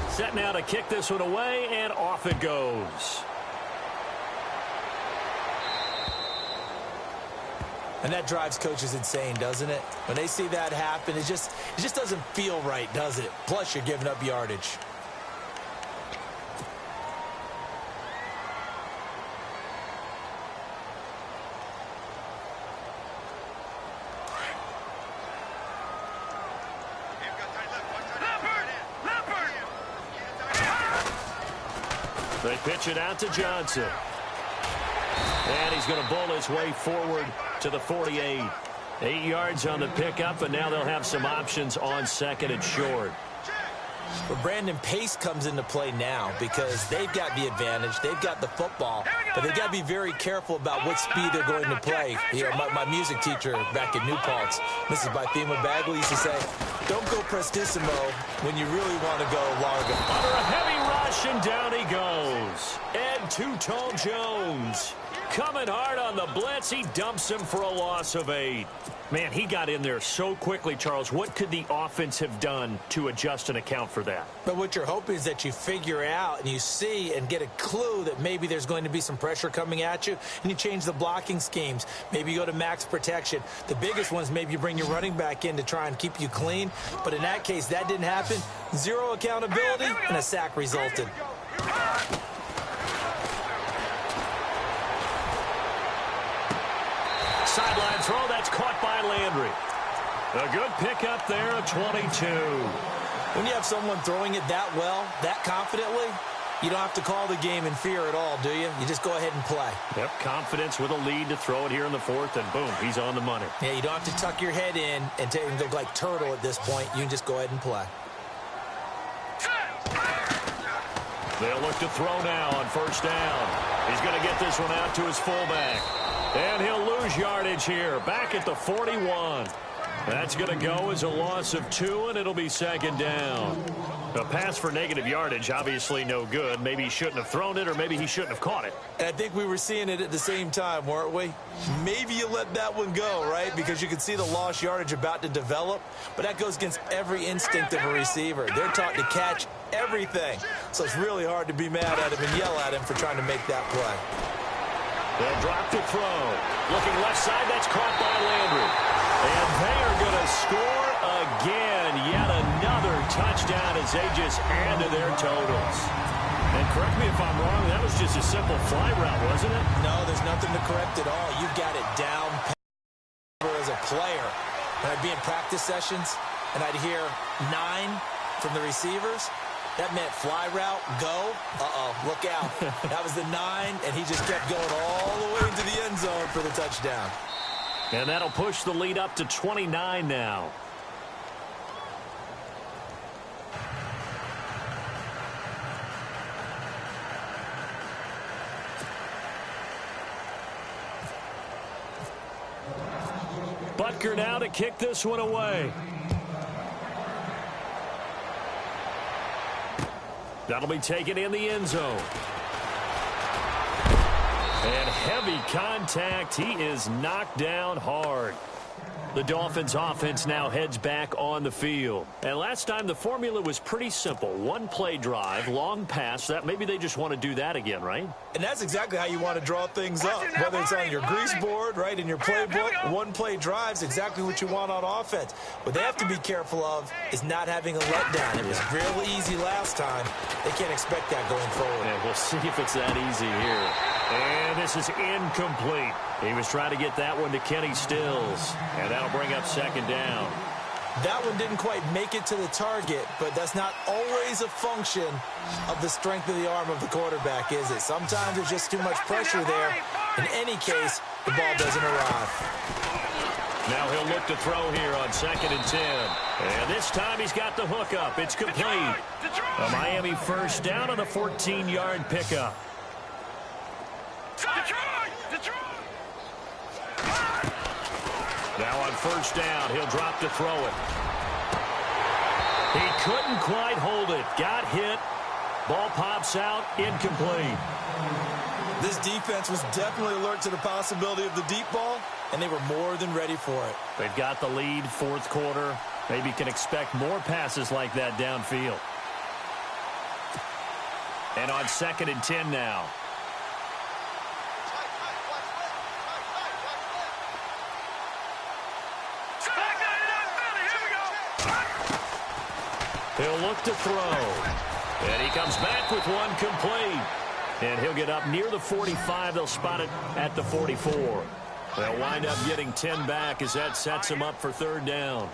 Set now to kick this one away, and off it goes. And that drives coaches insane, doesn't it? When they see that happen, it just doesn't feel right, does it? Plus, you're giving up yardage. They pitch it out to Johnson. And he's going to bowl his way forward to the 48. 8 yards on the pickup, and now they'll have some options on second and short. But Brandon, pace comes into play now because they've got the advantage. They've got the football, but they've got to be very careful about what speed they're going to play. My music teacher back in New Paltz, Mrs. Bythema Bagley, used to say, don't go prestissimo when you really want to go largo. Under a heavy rush, and down he goes. Ed Two-Tone Jones coming hard on the blitz. He dumps him for a loss of 8. Man, he got in there so quickly, Charles. What could the offense have done to adjust and account for that? But what you're hoping is that you figure out and you see and get a clue that maybe there's going to be some pressure coming at you, and you change the blocking schemes. Maybe you go to max protection. The biggest one is maybe you bring your running back in to try and keep you clean. But in that case, that didn't happen. Zero accountability, and a sack resulted. Sideline throw, that's caught by Landry. A good pickup there of 22. When you have someone throwing it that well, that confidently, you don't have to call the game in fear at all, do you? You just go ahead and play. Yep, confidence with a lead to throw it here in the fourth, and boom, he's on the money. Yeah, you don't have to tuck your head in and look like turtle at this point. You can just go ahead and play. They'll look to throw now on first down. He's going to get this one out to his fullback. And he'll lose yardage here, back at the 41. That's going to go as a loss of 2, and it'll be second down. A pass for negative yardage, obviously no good. Maybe he shouldn't have thrown it, or maybe he shouldn't have caught it. And I think we were seeing it at the same time, weren't we? Maybe you let that one go, right? Because you can see the lost yardage about to develop. But that goes against every instinct of a receiver. They're taught to catch everything. So it's really hard to be mad at him and yell at him for trying to make that play. They'll drop the throw. Looking left side, that's caught by Landry. And they are going to score again. Yet another touchdown as they just add to their totals. And correct me if I'm wrong, that was just a simple fly route, wasn't it? No, there's nothing to correct at all. You've got it down as a player. And I'd be in practice sessions, and I'd hear 9 from the receivers. That meant fly route, go. Look out. That was the 9, and he just kept going all the way into the end zone for the touchdown. And that'll push the lead up to 29 now. Butker now to kick this one away. That'll be taken in the end zone. And heavy contact. He is knocked down hard. The Dolphins offense now heads back on the field. And last time the formula was pretty simple. One play drive, long pass. That maybe they just want to do that again, right? And that's exactly how you want to draw things up. Whether it's on your grease board, right, in your playbook, one play drive is exactly what you want on offense. What they have to be careful of is not having a letdown. It was real easy last time. They can't expect that going forward. Yeah, we'll see if it's that easy here. And this is incomplete. He was trying to get that one to Kenny Stills. And that'll bring up second down. That one didn't quite make it to the target, but that's not always a function of the strength of the arm of the quarterback, is it? Sometimes there's just too much pressure there. In any case, the ball doesn't arrive. Now he'll look to throw here on 2nd and 10. And this time he's got the hook up. It's complete. A Miami first down on a 14-yard pickup. Now on first down, he'll drop to throw it. He couldn't quite hold it. Got hit. Ball pops out. Incomplete. This defense was definitely alert to the possibility of the deep ball, and they were more than ready for it. They've got the lead, fourth quarter. Maybe can expect more passes like that downfield. And on 2nd and 10 now. He'll look to throw. And he comes back with one complete. And he'll get up near the 45. They'll spot it at the 44. They'll wind up getting 10 back as that sets him up for third down.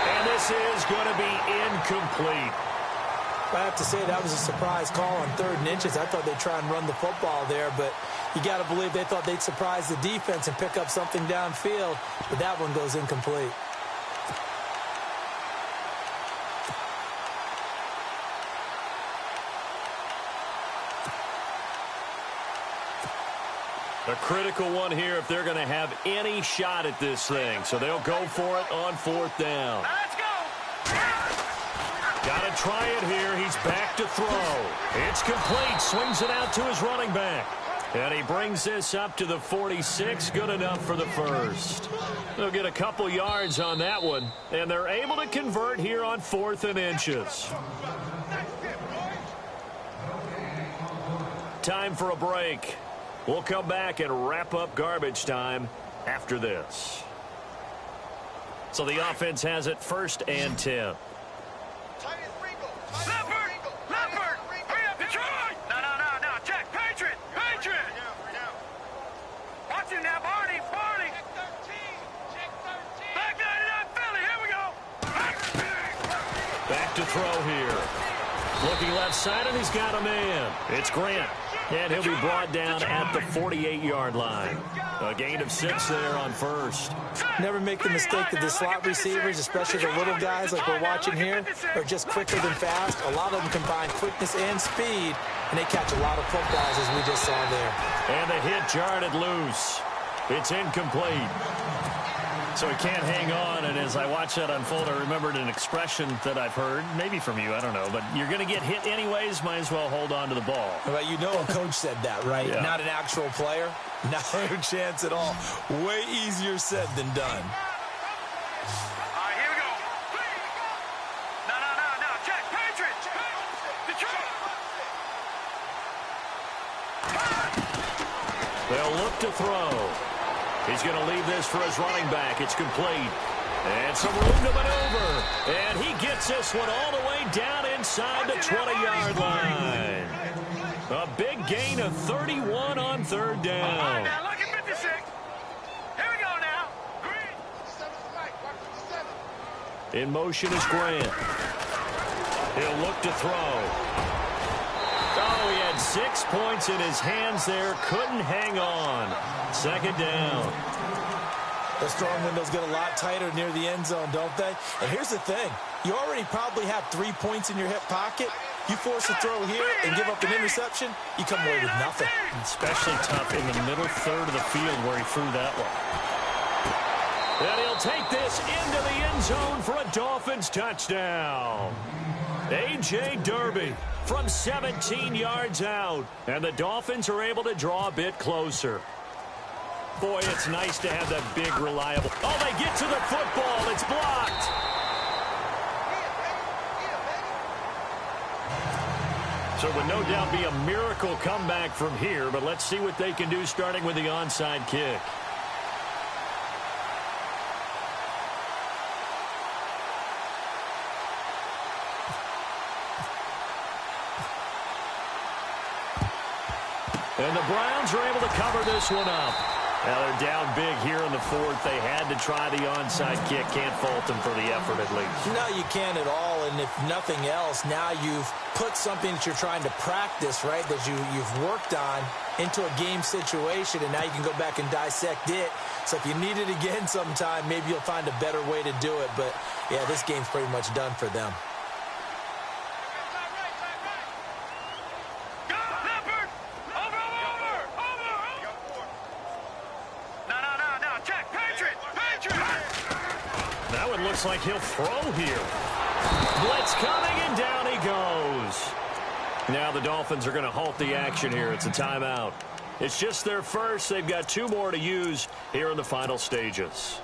And this is going to be incomplete. I have to say that was a surprise call on 3rd and inches. I thought they'd try and run the football there, but you got to believe they thought they'd surprise the defense and pick up something downfield, but that one goes incomplete. A critical one here if they're going to have any shot at this thing. So they'll go for it on 4th down. Let's go. Got to try it here. He's back to throw. It's complete. Swings it out to his running back. And he brings this up to the 46. Good enough for the first. They'll get a couple yards on that one. And they're able to convert here on 4th and inches. Time for a break. We'll come back and wrap up garbage time after this. So the offense has it 1st and 10. Leopard! Hurry up, Detroit! No, check, Patriot! Watch him now, Barney! Back 99, Philly, here we go! Back to throw here. Looking left side, and he's got a man. It's Grant. And he'll be brought down at the 48-yard line. A gain of 6 there on first. Never make the mistake that the slot receivers, especially the little guys like we're watching here, are just quicker than fast. A lot of them combine quickness and speed, and they catch a lot of footballs, as we just saw there. And the hit jarred it loose. It's incomplete. So he can't hang on, and as I watch that unfold, I remembered an expression that I've heard, maybe from you, I don't know, but you're going to get hit anyways, might as well hold on to the ball. Well, you know a coach said that, right? Yeah. Not an actual player. Not a chance at all. Way easier said than done. All right, here we go. No, check, Patriot! Detroit! They'll look to throw. He's going to leave this for his running back. It's complete. And some room to maneuver. And he gets this one all the way down inside the 20-yard line. A big gain of 31 on 3rd down. All right, now look at 56. Here we go now. Green. In motion is Grant. He'll look to throw. Oh, he had 6 points in his hands there. Couldn't hang on. 2nd down. The strong windows get a lot tighter near the end zone, don't they? And here's the thing. You already probably have 3 points in your hip pocket. You force a throw here and give up an interception, you come away with nothing. Especially tough in the middle third of the field where he threw that one. And he'll take this into the end zone for a Dolphins touchdown. A.J. Derby from 17 yards out. And the Dolphins are able to draw a bit closer. Boy, it's nice to have that big, reliable. Oh, they get to the football. It's blocked. So it would no doubt be a miracle comeback from here, but let's see what they can do starting with the onside kick. And the Browns are able to cover this one up. Now they're down big here in the fourth. They had to try the onside kick. Can't fault them for the effort at least. No, you can't at all. And if nothing else, now you've put something that you're trying to practice, right, that you've worked on into a game situation, and now you can go back and dissect it. So if you need it again sometime, maybe you'll find a better way to do it. But, yeah, this game's pretty much done for them. Looks like he'll throw here. Blitz coming, and down he goes. Now the Dolphins are going to halt the action here. It's a timeout. It's just their first. They've got 2 more to use here in the final stages.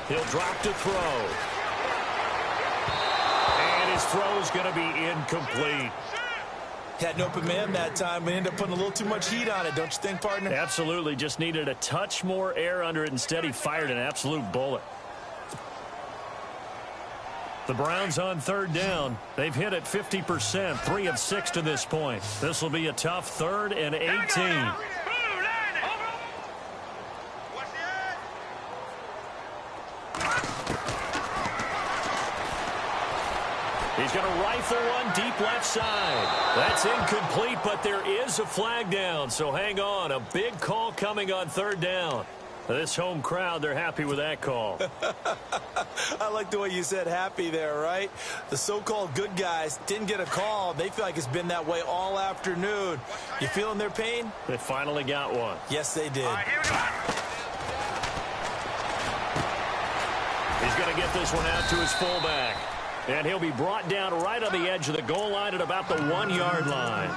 He'll drop to throw. And his throw's going to be incomplete. Had an open man that time and ended up putting a little too much heat on it, don't you think, partner? Absolutely. Just needed a touch more air under it. Instead, he fired an absolute bullet. The Browns on third down. They've hit it 50%, 3 of 6 to this point. This will be a tough 3rd and 18. He's going to rifle one deep left side. That's incomplete, but there is a flag down, so hang on. A big call coming on third down. This home crowd, they're happy with that call. I like the way you said happy there, right? The so-called good guys didn't get a call. They feel like it's been that way all afternoon. You feeling their pain? They finally got one. Yes, they did. All right, here we go. He's going to get this one out to his fullback. And he'll be brought down right on the edge of the goal line at about the 1-yard line.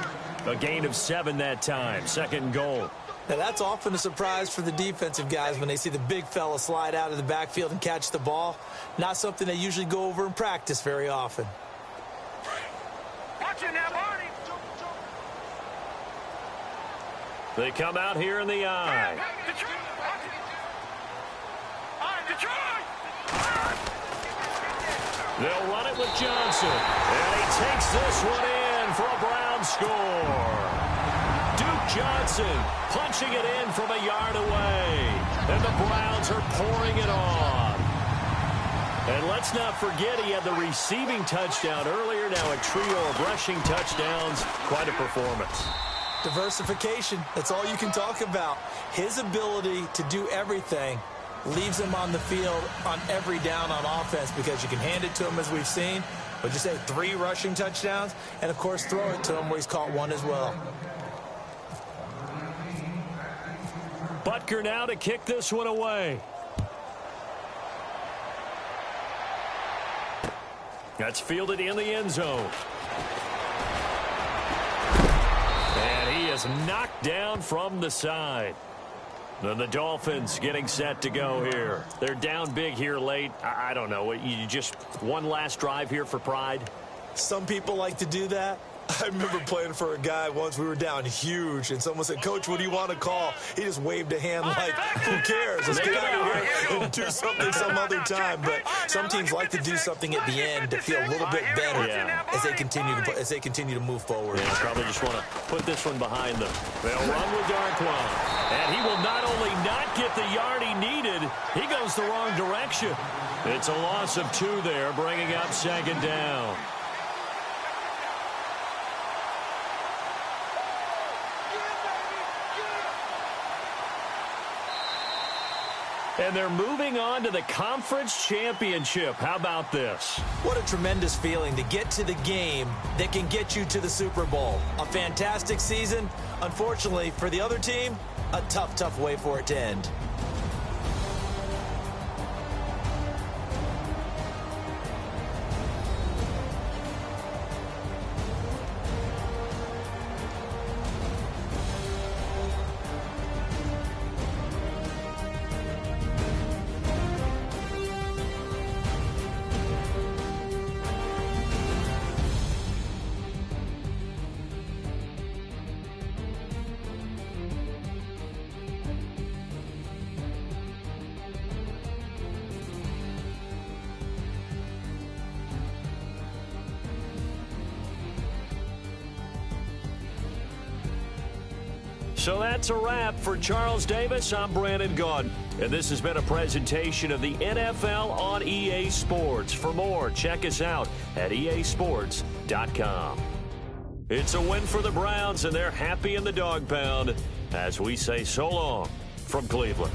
A gain of 7 that time. 2nd and goal. Now, that's often a surprise for the defensive guys when they see the big fella slide out of the backfield and catch the ball. Not something they usually go over in practice very often. Watch it now, Barney. They come out here in the eye. Detroit. All right, Detroit. They'll run it with Johnson. And he takes this one in for a Brown score. Duke Johnson punching it in from a yard away. And the Browns are pouring it on. And let's not forget he had the receiving touchdown earlier. Now a trio of rushing touchdowns. Quite a performance. Diversification, that's all you can talk about. His ability to do everything leaves him on the field on every down on offense because you can hand it to him as we've seen. But just say 3 rushing touchdowns and, of course, throw it to him where he's caught 1 as well. Butker now to kick this one away. That's fielded in the end zone. And he is knocked down from the side. Then the Dolphins getting set to go here. They're down big here late. I don't know. You just one last drive here for pride? Some people like to do that. I remember playing for a guy once. We were down huge, and someone said, "Coach, what do you want to call?" He just waved a hand like, "Who cares? Let's get out of here and do something some other time." But some teams like to do something at the end to feel a little bit better as they continue to move forward. Yeah, probably just want to put this one behind them. They'll run with Darquan, and he will not only not get the yard he needed, he goes the wrong direction. It's a loss of 2 there, bringing up 2nd down. And they're moving on to the conference championship. How about this? What a tremendous feeling to get to the game that can get you to the Super Bowl. A fantastic season. Unfortunately, for the other team, a tough, tough way for it to end. So that's a wrap for Charles Davis. I'm Brandon Gaudin, and this has been a presentation of the NFL on EA Sports. For more, check us out at easports.com. It's a win for the Browns, and they're happy in the dog pound as we say so long from Cleveland.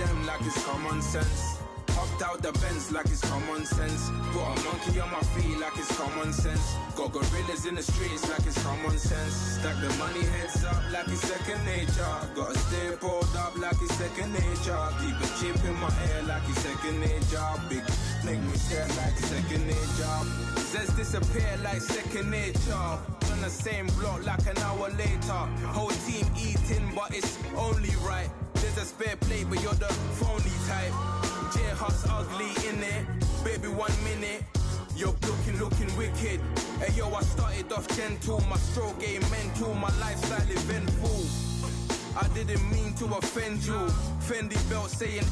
them like it's common sense. Hopped out the Benz like it's common sense. Put a monkey on my feet like it's common sense. Got gorillas in the streets like it's common sense. Stack the money heads up like it's second nature. Gotta stay pulled up like it's second nature. Keep a chip in my ear like it's second nature. Big make me stare like second nature. Says disappear like second nature. On the same block like an hour later. Whole team eating but it's only right. There's a spare plate but you're the phony type. J-Hus ugly in it, baby 1 minute. You're looking wicked. Hey yo, I started off gentle, my stroke game mental, my lifestyle eventful. I didn't mean to offend you. Fendi belt saying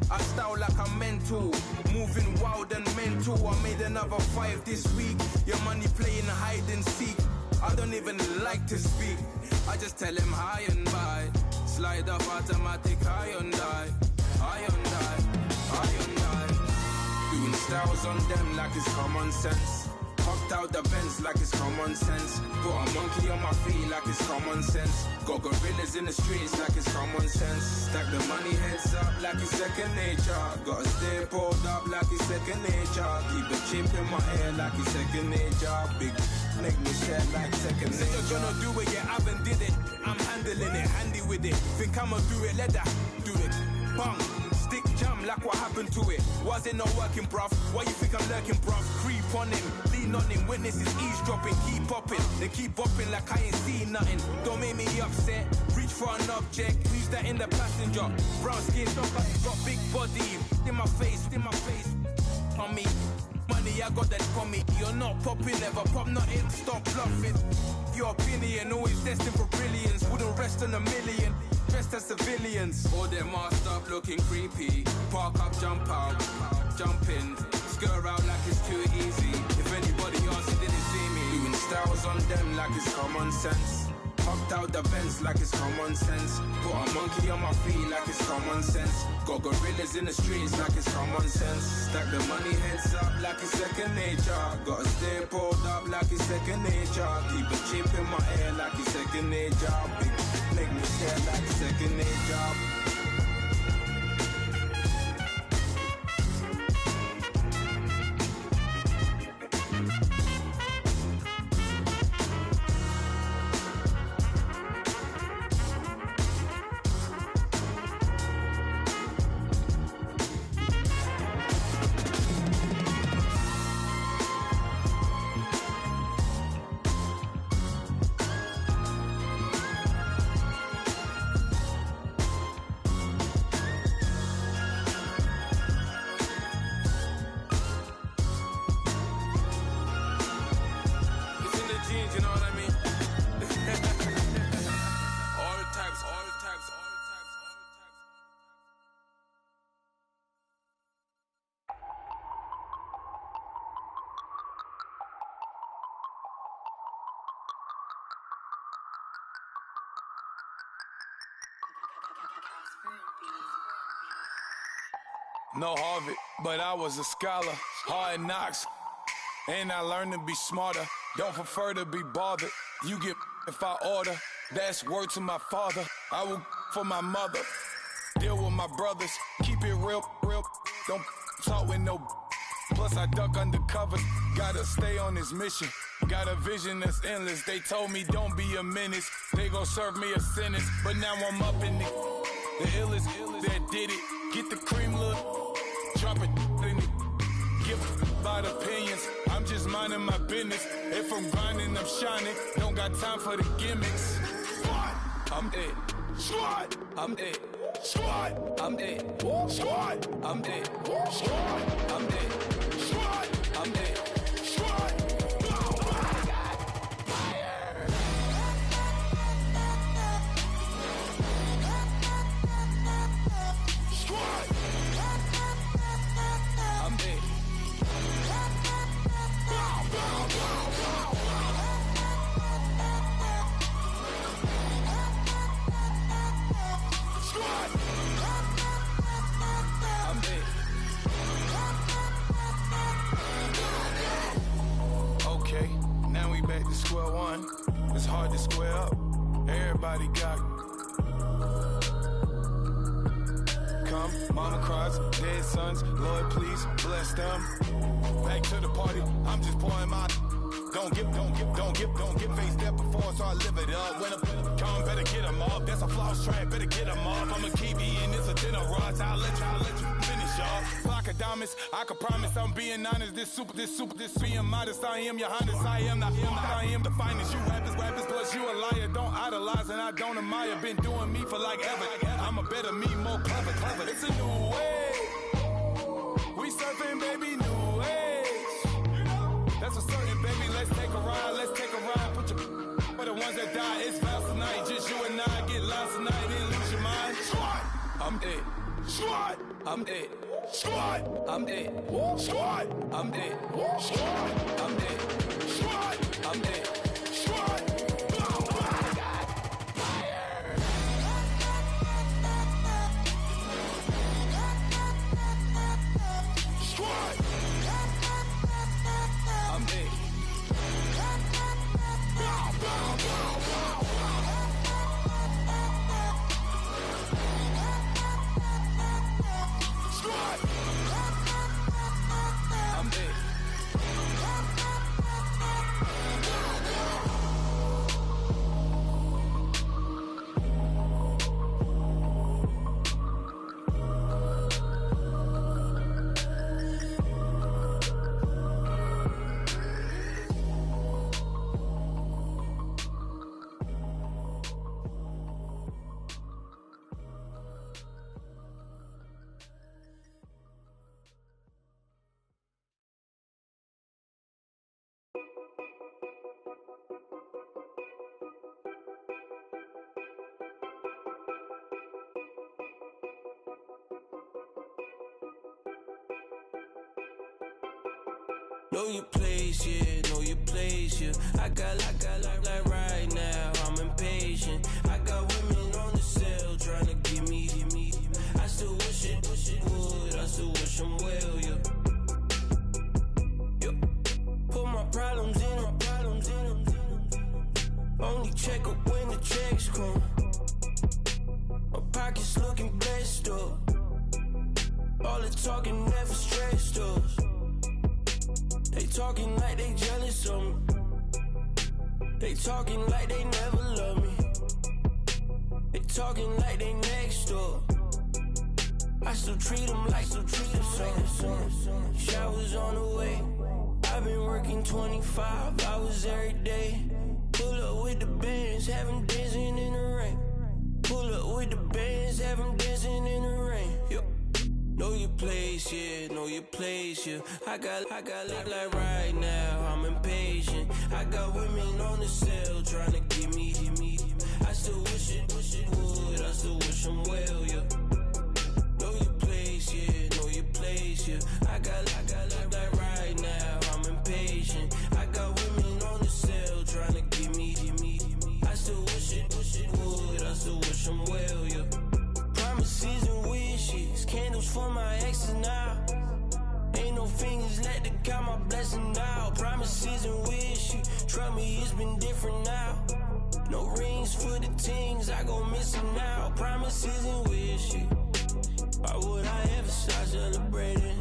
I style like I'm mental. Moving wild and mental. I made another 5 this week. Your money playing hide and seek. I don't even like to speak. I just tell him high and by. Slide off automatic high and die. High and die. Doing styles on them like it's common sense. Hopped out the Benz like it's common sense. Put a monkey on my feet like it's common sense. Got gorillas in the streets like it's common sense. Stack the money heads up like it's second nature. Gotta stay pulled up like it's second nature. Keep a chip in my ear like it's second nature. Big make me share like second nature. Say you're gonna do it, yeah, I haven't did it. I'm handling it, handy with it. Think I'ma do it, let that do it. Bang. Stick jam like what happened to it. Was it not working, bruv? Why you think I'm lurking, bruv? Creep on him, lean on him. Witnesses eavesdropping, keep popping. They keep bopping like I ain't seen nothing. Don't make me upset. Reach for an object. Who's that in the passenger? Brown skin, got big body. In my face, on me. Money, I got that for me. You're not popping, never pop nothing. Stop bluffing. Your opinion always destined for brilliance. Wouldn't rest on a million. Dressed as civilians. All them masked up looking creepy. Park up, jump out, jump in. Skirt out like it's too easy. If anybody else didn't see me. Doing styles on them like it's common sense. Hopped out the Benz like it's common sense. Put a monkey on my feet like it's common sense. Got gorillas in the streets like it's common sense. Stack the money heads up like it's second nature. Gotta stay pulled up like it's second nature. Keep a chip in my ear like it's second nature. Big make me share like second nature. No Harvard, but I was a scholar. Hard knocks, and I learned to be smarter. Don't prefer to be bothered. You get if I order. That's word to my father. I will for my mother. Deal with my brothers. Keep it real. Don't talk with no. Plus I duck undercover. Gotta stay on this mission. Got a vision that's endless. They told me don't be a menace. They gon' serve me a sentence. But now I'm up in the illest that did it. Get the cream look. Drop it in it. Give about opinions. I'm just minding my business. If I'm grinding, I'm shining. Don't got time for the gimmicks. Squad, I'm dead. Squad, I'm dead. Squad, I'm dead. Squad, I'm dead. Squad, I'm dead. Squad, I'm dead. Squad. Square one, it's hard to square up. Everybody got Mama cries, dead sons. Lord, please bless them. Back to the party. I'm just pouring my. Don't give face step before, so I live it up. When I come, better get them up. That's a floss track, better get them up. I'm a keep eating, it's a dinner rush. I'll let you finish up. Block of diamonds, I can promise I'm being honest. This being modest. I am your highness, I am not him, I am the finest. You rappers, plus you a liar. Don't idolize and I don't admire. Been doing me for like ever. I'm a better me, more clever. It's a new way. We surfing, baby, new age. That's a certain, baby. Let's take a ride. Put your for the ones that die. It's vows tonight. Just you and I get lost tonight. Then lose your mind. Squad, I'm dead. Squad, I'm dead. Squad, I'm dead. Squad, I'm dead. Squad, I'm dead. Squad, I'm dead. Squad. Know your place, yeah, know your place, yeah. I got like right now, I'm impatient. I got women on the cell trying to give me. I still wish it would, I still wish them well, yeah. Put my problems in. Only check up when the checks come. My pockets looking blessed up. All the talking never stressed us. They talking like they jealous of me. They talking like they never love me. They talking like they next door. I still treat them like son. Showers on the way. I've been working 25 hours every day. Pull up with the bands, have them dancing in the rain. Pull up with the bands, have them dancing in the rain. Yo. Know your place, yeah, know your place, yeah. I got like right now, I'm impatient. I got women on the cell trying to give me. I still wish it would, I still wish them well, yeah. Know your place, yeah, know your place, yeah. I got like right now, I'm impatient. I got women on the cell trying to give me. I still wish it would, I still wish them well, yeah. Promises and wishes, candles for my exes now. Ain't no fingers let to count my blessing now. Promises and wishes, trust me, it's been different now. No rings for the things I go missing now. Promises and wishes, why would I ever start celebrating?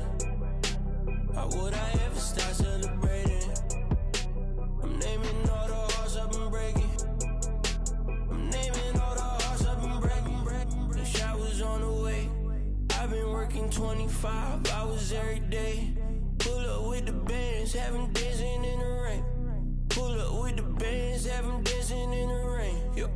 Why would I ever start celebrating? I'm naming all the hearts I've been breaking. I'm naming all the hearts I've been breaking. The showers on the way. I've been working 25 hours every day. Pull up with the bands, have them dancing in the rain. Pull up with the bands, have them dancing in the rain. Yo.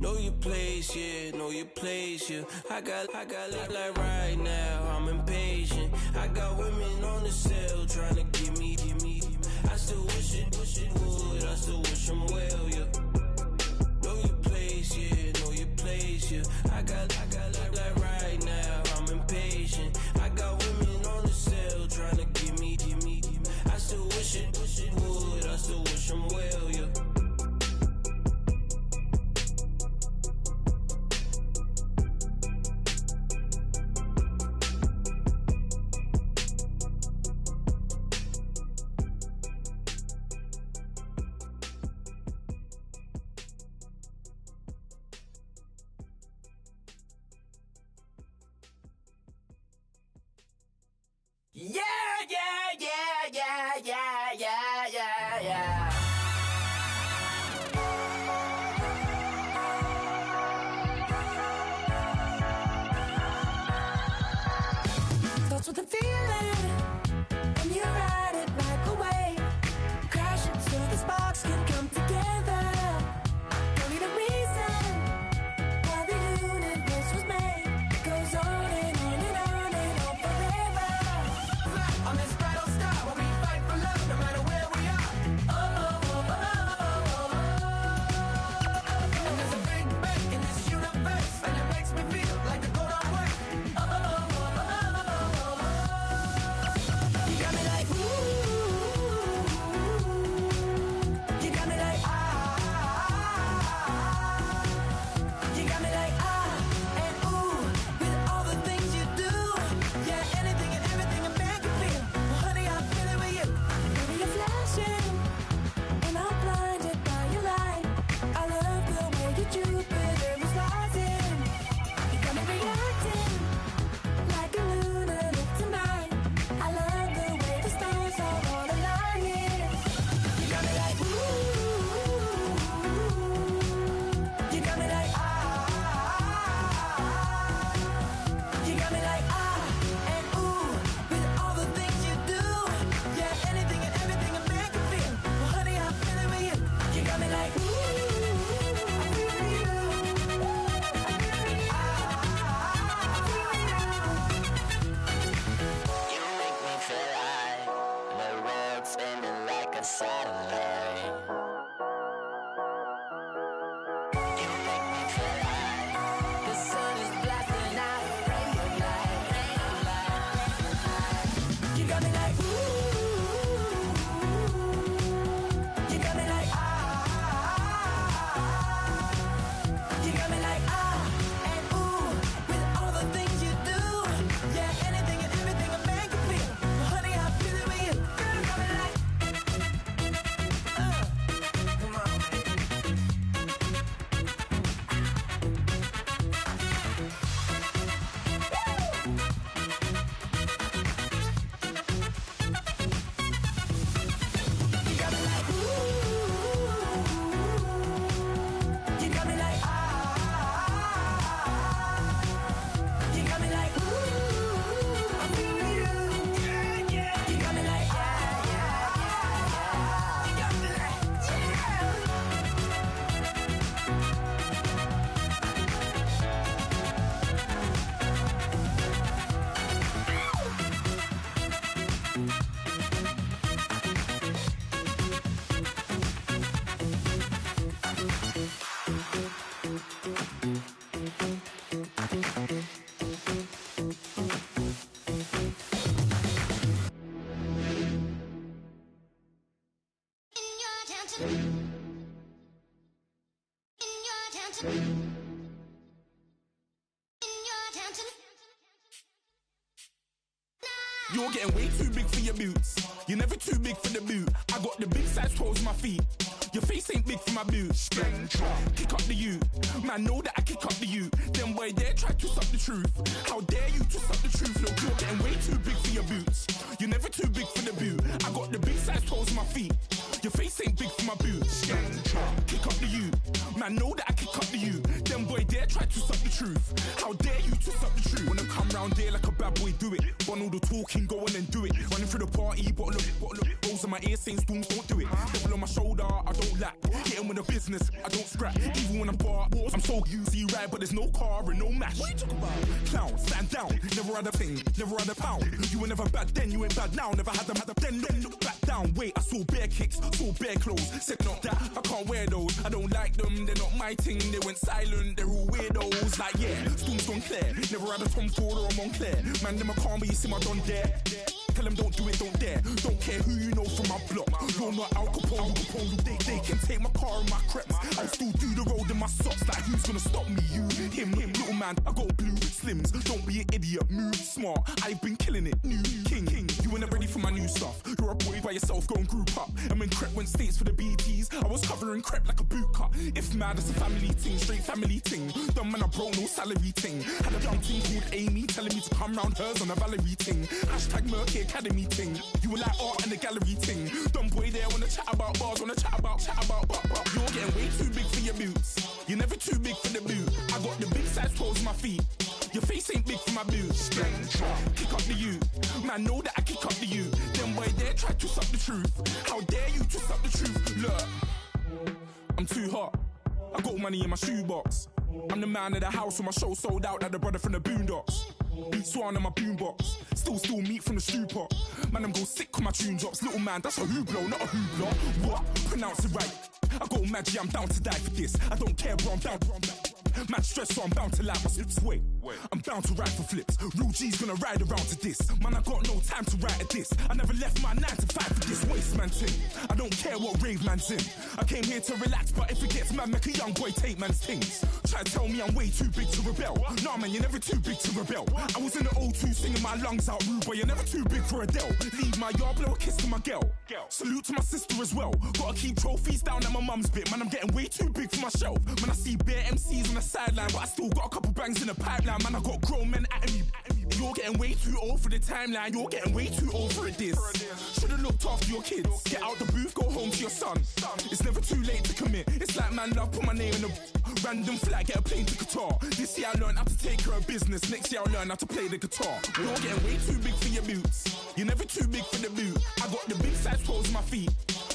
Know your place, yeah, know your place, yeah. I got like right now, I'm impatient. I got women on the cell trying to give me. I still wish it would, I still wish them well, yeah. Know your place, yeah, know your place, yeah. I got like right now, I'm impatient. I got women on the cell trying to give me. I still wish it would, I still wish them well, yeah. me like, ooh, you make me feel like the world's spinning like a satellite. You make me feel like the sun is blasting out a ray of light, ray of light. You got me like, ooh. You got me like, you got me like, and ooh, with all the things you do. Yeah, anything and everything I make you feel. Honey, I feel it with you. Girl, you got me like, come on. You got me like, ooh. You got me like, you got me like, ooh. I feel you. Yeah, yeah. You got me like, yeah, yeah, yeah. You got me like, You're getting way too big for your boots. You're never too big for the boot. I got the big size toes on my feet. Your face ain't big for my boots. Kick up the you. Man, know that I kick up the you. Them boy there try to stop the truth. How dare you to stop the truth? Look, you're getting way too big for your boots. You're never too big for the boot. I got the big size toes on my feet. Your face ain't big for my boots. Kick up the you. Man, know that I kick up the you. Them boy there try to stop the truth. How dare you to stop the truth? When I come round there like a bad boy, do it. Want all the talking, go on and do it. Running through the party, bottle up. Rolls in my ear saying storms, don't do it. Double on my shoulder, I don't lack. Getting with the business, I don't scrap. Even when I'm bar, I'm so easy right, but there's no car and no match. What you talking about? Clown, stand down. Never had a thing, never had a pound. You were never bad then, you ain't bad now. Never had them, then look back down. Wait, I saw bare kicks, saw bare clothes. Said not that, I can't wear those. I don't like them, they're not my thing. They went silent, they're all weirdos. Like yeah, storms gone clear. Never had a Tom Ford or a Montclair. Man, them a calm, but you see my don there. Tell them don't do it, don't dare. Don't care who you know from my block. You're not Al Capone, they can take my car and my creps. I'll still do the road in my socks. Like who's gonna stop me? You, him, little man. I got blue slims. Don't be an idiot, move smart. I've been killing it, new king. You were never ready for my new stuff. You're a boy by yourself, go and group up. And when Crep went states for the BTs, I was covering Crep like a boot cut. If mad, it's a family ting, straight family ting. Dumb man, I broke no salary ting. Had a young ting called Amy telling me to come round hers on a Valerie ting. Hashtag Murky Academy ting. You were like art and the gallery ting. Dumb boy there wanna chat about bars, wanna chat about. You're getting way too big for your boots. You're never too big for the boot. I got the big size toes on my feet. Your face ain't big for my boots. Kick up the you. Man, know that I kick up the you. Them boy there try to stop the truth. How dare you to stop the truth? Look, I'm too hot. I got money in my shoebox. I'm the man of the house when my show sold out like the brother from the Boondocks. Beat Swan in my boombox. Still meat from the stew pot. Man, I'm go sick with my tune drops. Little man, that's a hooplo, not a hoopla. What? Pronounce it right. I got Maggie, I'm down to die for this. I don't care, bro, I'm down. Man stressed, so I'm bound to like my slips. Wait, I'm bound to ride for flips. Real G's gonna ride around to this. Man, I got no time to write at this. I never left my 9 to 5 for this waste man thing. I don't care what rave man's in. I came here to relax, but if it gets mad, make a young boy take man's things. Try to tell me I'm way too big to rebel. Nah, man, you're never too big to rebel. I was in the O2 singing my lungs out, rude, but you're never too big for Adele. Leave my yard, blow a kiss to my girl. Salute to my sister as well. Gotta keep trophies down at my mum's bit. Man, I'm getting way too big for my shelf. Man, I see bare MCs on the sideline, but I still got a couple bangs in the pipeline. Man, I got grown men at me. You're getting way too old for the timeline. You're getting way too old for a diss. Should've looked after your kids. Get out the booth, go home to your son. It's never too late to commit. It's like man love, put my name in a random flat, get a plane to Qatar. This year I learned how to take care of business. Next year I'll learn how to play the guitar. You're getting way too big for your boots. You're never too big for the boot. I got the big size toes on my feet.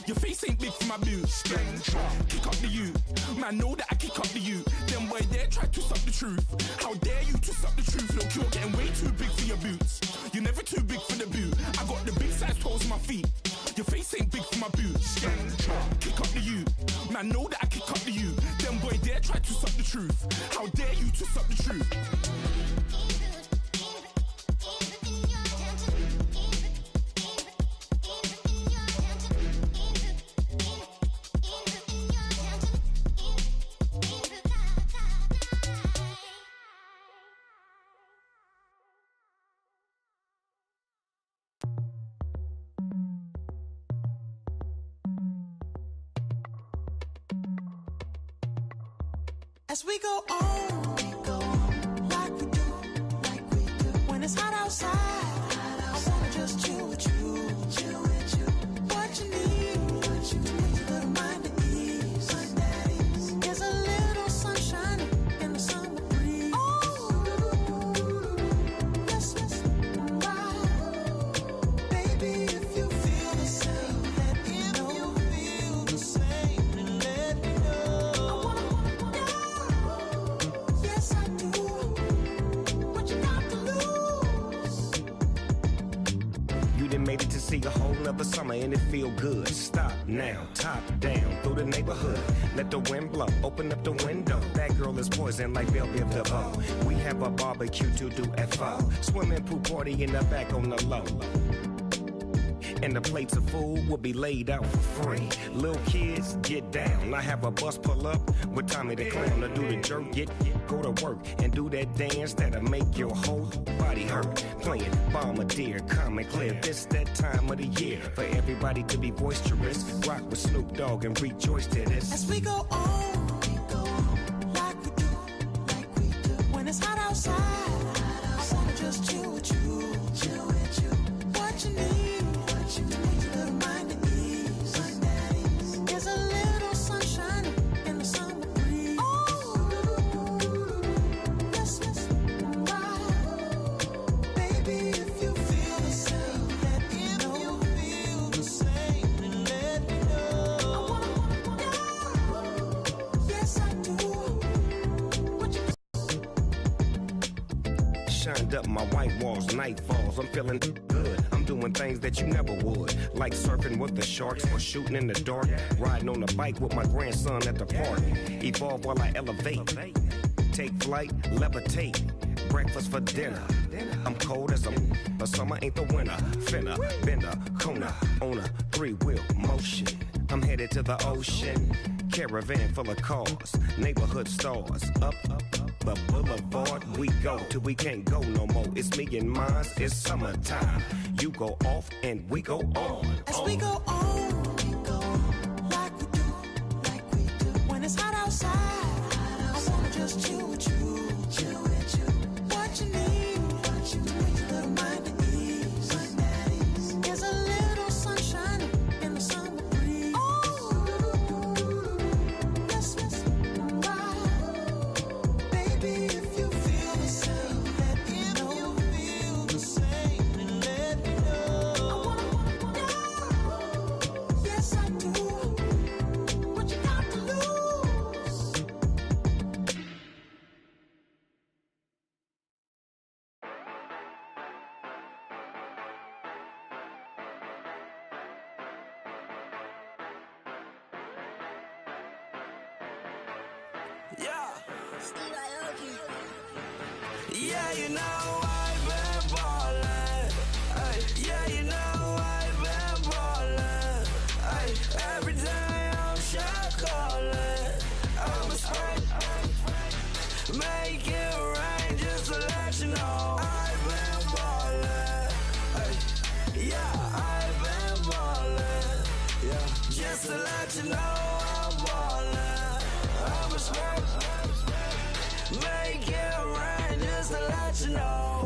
Your face ain't big for my boots. Kick up the you. Man, know that I kick up the you. Them boy there try to suck the truth. How dare you to suck the truth? Look, you're getting way too big for your boots. You're never too big for the boot. I got the big size toes on my feet. Your face ain't big for my boots. Kick up the you. Man, know that I kick up the you. Them boy there try to suck the truth. How dare you to suck the truth? As we go on, like we do. When it's hot outside, I wanna just chill with you. What you need, a little mind at ease. There's a little sunshine in the summer breeze. Oh, let's ride. Baby, if you feel the same, let me know. Feel the same, and let me know. Yes, I do. What you got to lose? You done made it to see a whole nother summer and it feel good. Stop now, top down through the neighborhood. Let the wind blow, open up the window. That girl is poison like Belle Biv DeVoe. We have a barbecue to do FO. Swimming pool party in the back on the low. And the plates of food will be laid out for free. Little kids, get down. I have a bus pull up with Tommy the Clown to do the jerk, go to work and do that dance that'll make your whole body hurt. Playing Bombardier, calm and clear. This that time of the year for everybody to be boisterous. Rock with Snoop Dogg and rejoice to this. As we go on, like we do. When it's hot outside, I wanna just chill with you. What you need, a little mind at ease. There's a little sunshine in the summer breeze. Oh, let's ride. Baby, if you feel the same, let me know. Feel the same, and let me know. Yes, I do. What you Shined up my white walls, night falls. I'm feeling good. I'm doing things that you never would, like surfing with the sharks or shooting in the dark. Riding on a bike with my grandson at the park. Evolve while I elevate. Take flight, levitate. Breakfast for dinner. I'm cold as but summer ain't the winter. Finna, bender, Kona, on a 3-wheel motion. I'm headed to the ocean. Caravan full of cars, neighborhood stars. Up the boulevard we go till we can't go no more. It's me and mine, it's summertime. You go off and we go on. As we go on, like we do. When it's hot outside, I wanna just chill with you. What you need, a little mind at ease. There's a little sunshine in the summer breeze. Oh, let's ride. Baby, if you feel the same, let me know. Feel the same, and let me know. Yes, I do. What you got to lose? Yeah, you know I've been ballin'. Ay, yeah, you know I've been ballin'. Ay, every day I'm shot callin'. I'm a spray, make it rain just to let you know I've been ballin'. Ay, yeah, I've been ballin'. Yeah, just to let you know I'm ballin'. I'm a spray, make it rain just to let you know.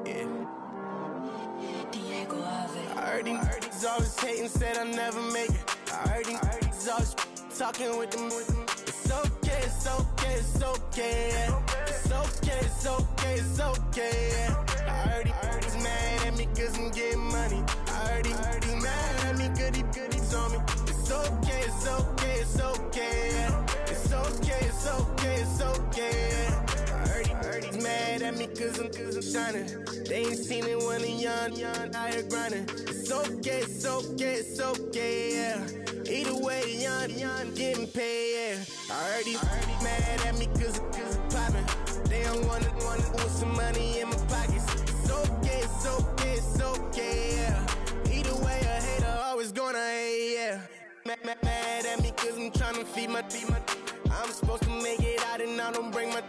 Yeah. I heard these always hating, said I'll never make it. I heard these always talking with them. It's okay, it's okay, it's okay. Yeah. It's okay, it's okay, it's okay. Yeah. I heard he's mad at me cause I'm getting money. I heard he's mad at me cause he's on me. It's okay, it's okay, it's okay. Yeah. It's okay, it's okay, it's okay. Yeah. I heard he's mad at me cause I'm shining. They ain't seen it when I'm young, out here grinding. It's okay, it's okay, it's okay, yeah. Either way, young, getting paid, yeah. I heard he's mad at me cause I'm poppin'. They don't wanna put some money in my pockets. It's okay, it's okay, it's okay, yeah. Either way, a hater always gonna hate, yeah. Mad at me cause I'm tryna feed my I'm supposed to make it out and I don't bring my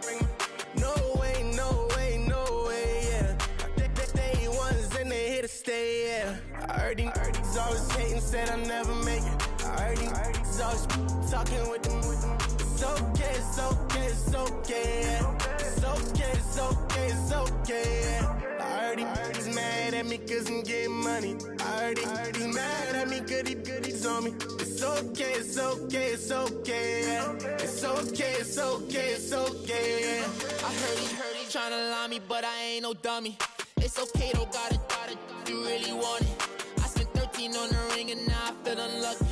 no way, no way, no way, yeah. They ones and they here to stay, yeah. I heard he's always hating, said I'll never make it. I heard he's always talking with them. It's okay, it's okay, it's okay, yeah. It's okay, it's okay, it's okay, yeah. I heard he's mad at me cause I'm getting money. I heard he's mad at me cause he's on me. It's okay, it's okay, it's okay, yeah. It's okay, it's okay, it's okay, yeah. I heard he tryna lie me, but I ain't no dummy. It's okay though, got it, you really want it. I spent 13 on the ring and now I feel unlucky.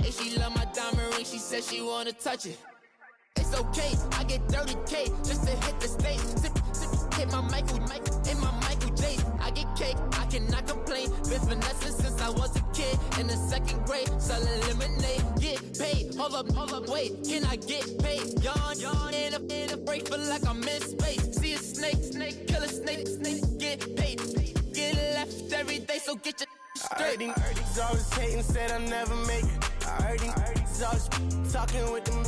Hey, she love my diamond ring, she said she wanna touch it. It's okay, I get 30K just to hit the stage. Hit my Michael, in my Michael J. I get cake, I cannot complain. Been finessing since I was a kid. In the 2nd grade, selling lemonade. Get paid, hold up, wait, can I get paid? Yawn, in a break, feel like I'm in space. See a snake, kill a snake, get paid. Get left every day, so get your straight. I heard he's always hating, said I'll never make it. I heard he's always talking with them.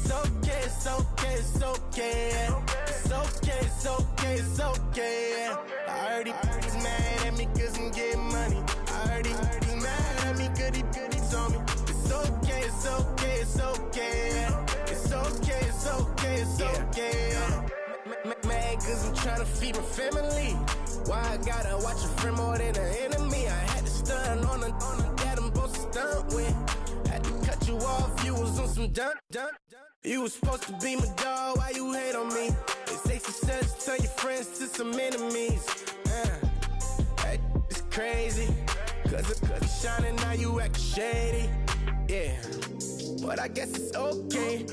It's okay, it's okay, it's okay, yeah. It's okay, it's okay, it's okay, yeah. I heard he's mad at me cause I'm getting money. I heard he's mad at me cause he's on me. It's okay, it's okay, it's okay, yeah. It's okay, it's okay, it's okay, yeah. Mad cause I'm tryna feed my family. Why I gotta watch a friend more than an enemy? I had to stun on the dad I'm supposed to stunt with. Had to cut you off, you was on some dun. You was supposed to be my dog, why you hate on me? It takes success to turn your friends to some enemies. Hey, it's crazy. Cause it's shining, now you actin' shady. Yeah, but I guess it's okay.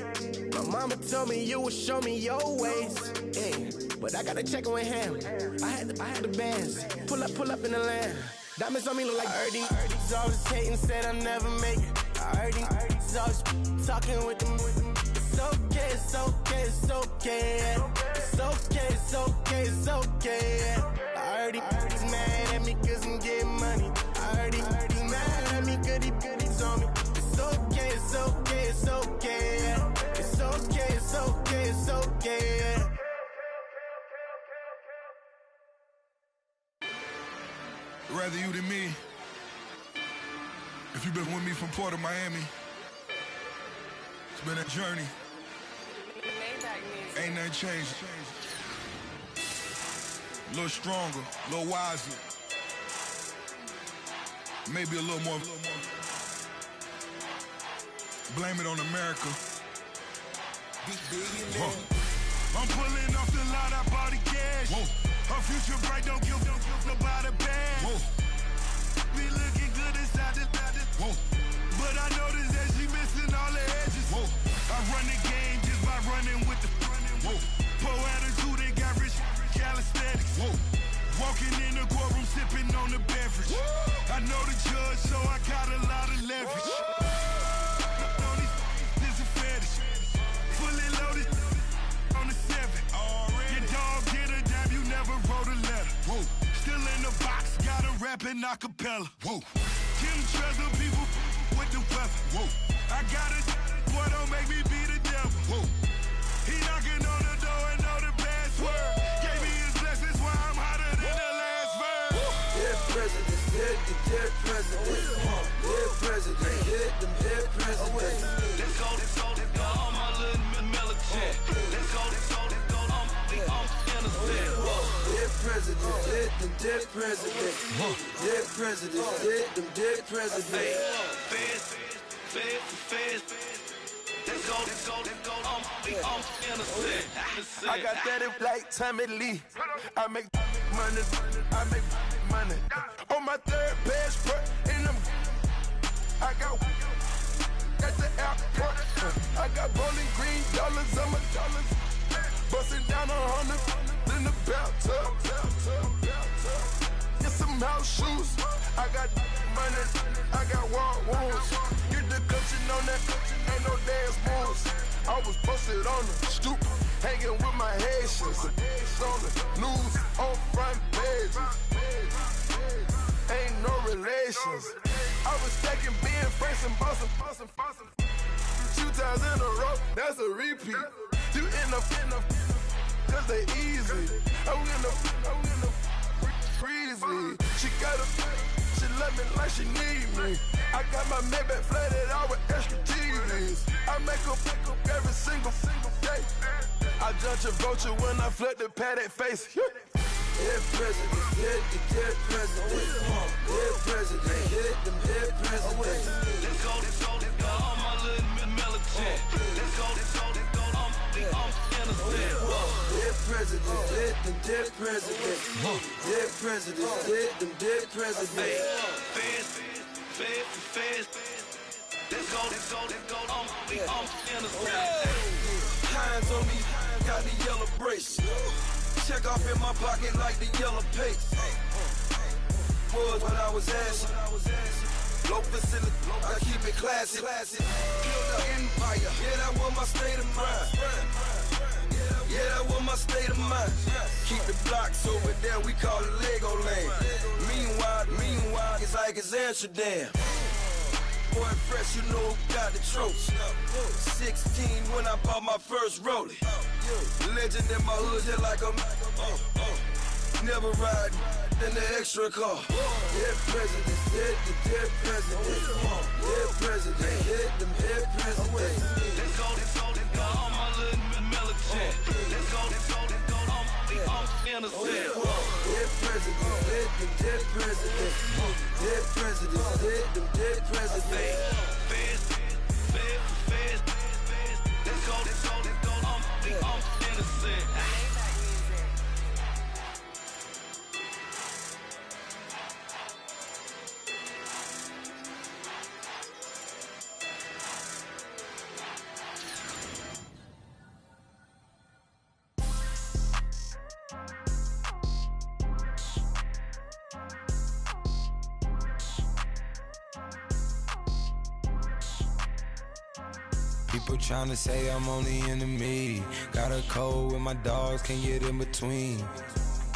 My mama told me you would show me your ways. Yeah, but I gotta check with him. I had the bands. Pull up in the land. Diamonds on me look like I heard he's always hating, said I'll never make it. I heard he's always talking with them. It's okay, it's okay, it's okay, yeah. It's okay, it's okay, it's okay, yeah. I heard he's mad at me cause I'm getting money. I heard he's mad at me cause he's on me. It's okay, it's okay, it's okay, yeah. It's okay, it's okay, it's okay, yeah. Rather you than me. If you've been with me from Port of Miami, it's been a journey. Ain't nothing changed. A little stronger, a little wiser. Maybe a little more. Blame it on America. I'm pulling off the lot, I bought the cash. Whoa. Her future bright, don't give nobody bad. Whoa. Be looking good inside the whoa. But I noticed that she missing all the edges. Whoa. I run the game just by running with the whoa. Poor attitude and got rich calisthenics. Whoa. Walking in the courtroom sipping on the beverage. Whoa. I know the judge, so I got a lot of leverage. This is a fetish. Fully loaded on the 7. Your dog get a dime, you never wrote a letter. Whoa. Still in the box, got a rapping acapella. Whoa. Kim Trezor, people with the weapon. Whoa. I got it, boy, don't make me be the devil. Whoa. He knocking on the door and know the password. Gave me his blessings while I'm hotter than the last verse. Dead presidents, dead presidents. Dead presidents, dead presidents. Let's go, all my little military. Let's go, all Dead president, dead them dead president. Dead president, dead them dead president. I got that if like Tommy Lee. I make money, I make money. On my third passport, in them, I got at the airport. I got bowling green dollars on my dollars. Busting down 100 in the bathtub. Get some house shoes. I got money, I got war wounds. Get the coaching on that, ain't no dance moves. I was posted on the stoop, hanging with my Haitians. On the news, on front pages. Ain't no relations. I was stacking being Franks and Boston. 2 times in a row, that's a repeat. You end up, cause they easy. I'm in the breezy. She love me like she need me. I got my Maybach flooded out with extra TVs. I make her pick up every single day. I judge a vulture when I flood the paddock face. Dead president, dead president. Dead president, hit them dead presidents. Let's go, all my little militant. Let's go, I'm innocent. Dead president, hit them dead presidents. Dead president, hit them dead presidents. Fast. Let's go, I'm innocent. Hands on me, got the yellow brace. Check off in my pocket like the yellow paste. Was what I was asking. Low facility, I keep it classy. Build an empire, yeah, that was my state of mind. Yeah, that was my state of mind. Keep the blocks over there, we call it Lego land. Meanwhile, it's like it's Amsterdam. Boy fresh, you know who got the tropes. 16 when I bought my first rollie. Legend in my hood, just like a never ride in the extra car. Dead presidents, dead presidents. Dead president, hit them dead presidents. Let's go, all my little militant. Let's go, I'm innocent. Dead president, hit them dead presidents. Dead presidents, hit them dead presidents. Fast. Let's go, I'm innocent. People tryna say I'm only enemy. Got a code with my dogs, can't get in between.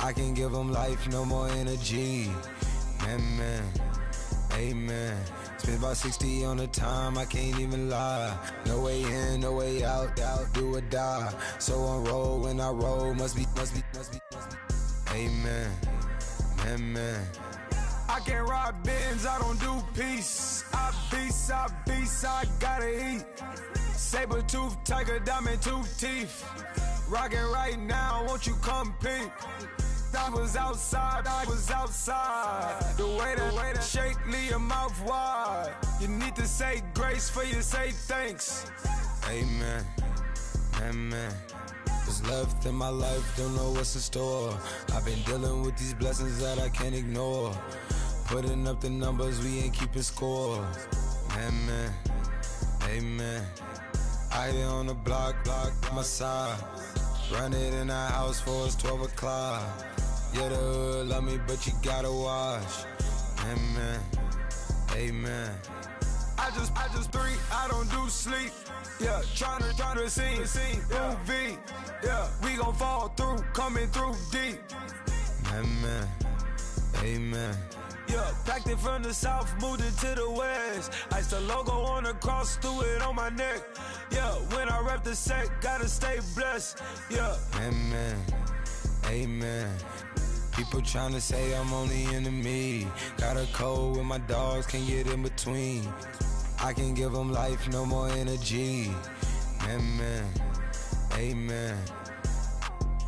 I can give them life, no more energy. Man, amen. Spent about 60 on the time, I can't even lie. No way in, no way out, do or die. So on roll, when I roll, must be. Amen, man. I can't ride Benz, I don't do peace. I beast, I gotta eat. Saber tooth, tiger, diamond tooth teeth. Rockin' right now, won't you come peep? I was outside. The way that shake, leave your mouth wide. You need to say grace for you say thanks. Amen. What's left in my life, don't know what's in store. I've been dealing with these blessings that I can't ignore. Putting up the numbers, we ain't keeping score. Amen. I here on the block, my side. Run it in the house for us 12 o'clock. Yeah, the hood love me, but you gotta watch. Amen. I just three, I don't do sleep. Yeah, tryna see movie. Yeah, we gon' fall through, coming through deep. Amen. Yeah, packed it from the south, moved it to the west. Iced the logo on the cross, threw it on my neck. Yeah, when I rep the set, gotta stay blessed. Yeah. Amen. People tryna say I'm only enemy. Got a code with my dogs, can't get in between. I can give them life, no more energy. Amen.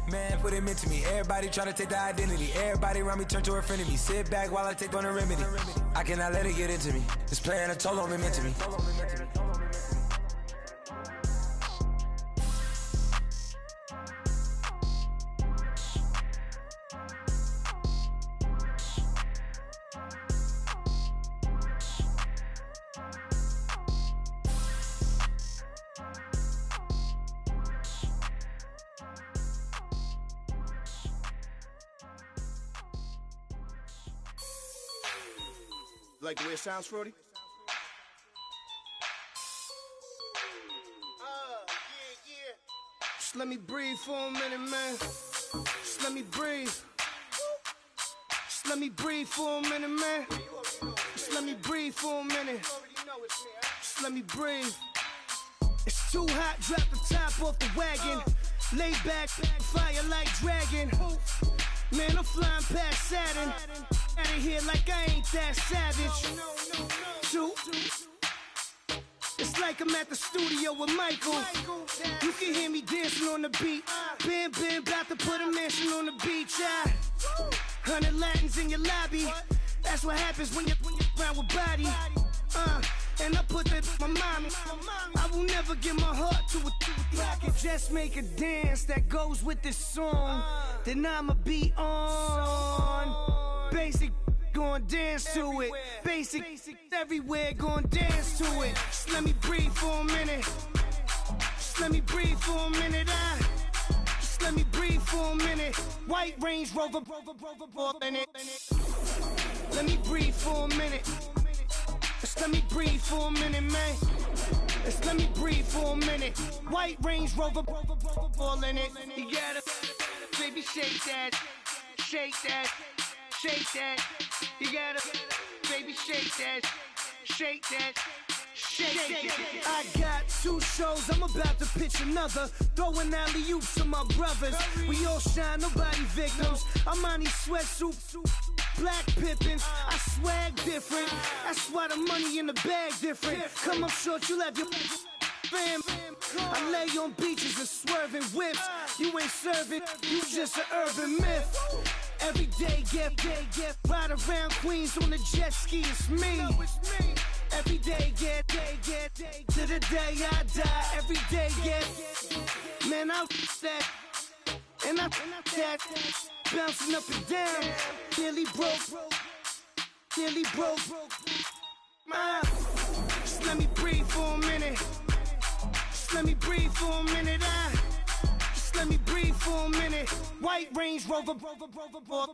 Man, what it meant to me. Everybody try to take the identity. Everybody around me turn to a friend of me. Sit back while I take on a remedy. I cannot let it get into me. This playing a toll on me, meant to me. Like the way it sounds, Frody? Yeah. Just let me breathe for a minute, man. Just let me breathe. Just let me breathe for a minute, man. Just let me breathe for a minute. Just let me breathe. It's too hot, drop the top off the wagon. Lay back, fire like dragon. Man, I'm flying past Saturn. Out of here like I ain't that savage. Two. It's like I'm at the studio with Michael. You can hear me dancing on the beat. Bam, about to put a mansion on the beach. 100 Latins in your lobby. That's what happens when you're around with body. And I put that in my mommy. I will never give my heart to a I can just make a dance that goes with this song. Then I'ma be on. Basic, gon' dance to it. Basic, everywhere, gon' dance to it. Just let me breathe for a minute. Just let me breathe for a minute. Just let me breathe for a minute. White Range Rover, in it. Let me breathe for a minute. Just let me breathe for a minute, man. Just let me breathe for a minute. White Range Rover, all in it. You gotta, baby, shake that, shake that, shake that. You gotta, baby, shake that, shake that. Shake. I got 2 shows, I'm about to pitch another. Throwing alley-oops to my brothers. We all shine, nobody victims. I'm on these sweatsuits, black Pippins. I swag different. That's why the money in the bag different. Come up short, you'll have your fam. I lay on beaches and swerving whips. You ain't serving, you just an urban myth. Every day get ride around Queens on the jet ski, it's me. Every day get to the day I die. Every day get, man, I that and I that bouncing up and down. Nearly broke. Just let me breathe for a minute. Just let me breathe for a minute. Just let me breathe for a minute. White Range Rover,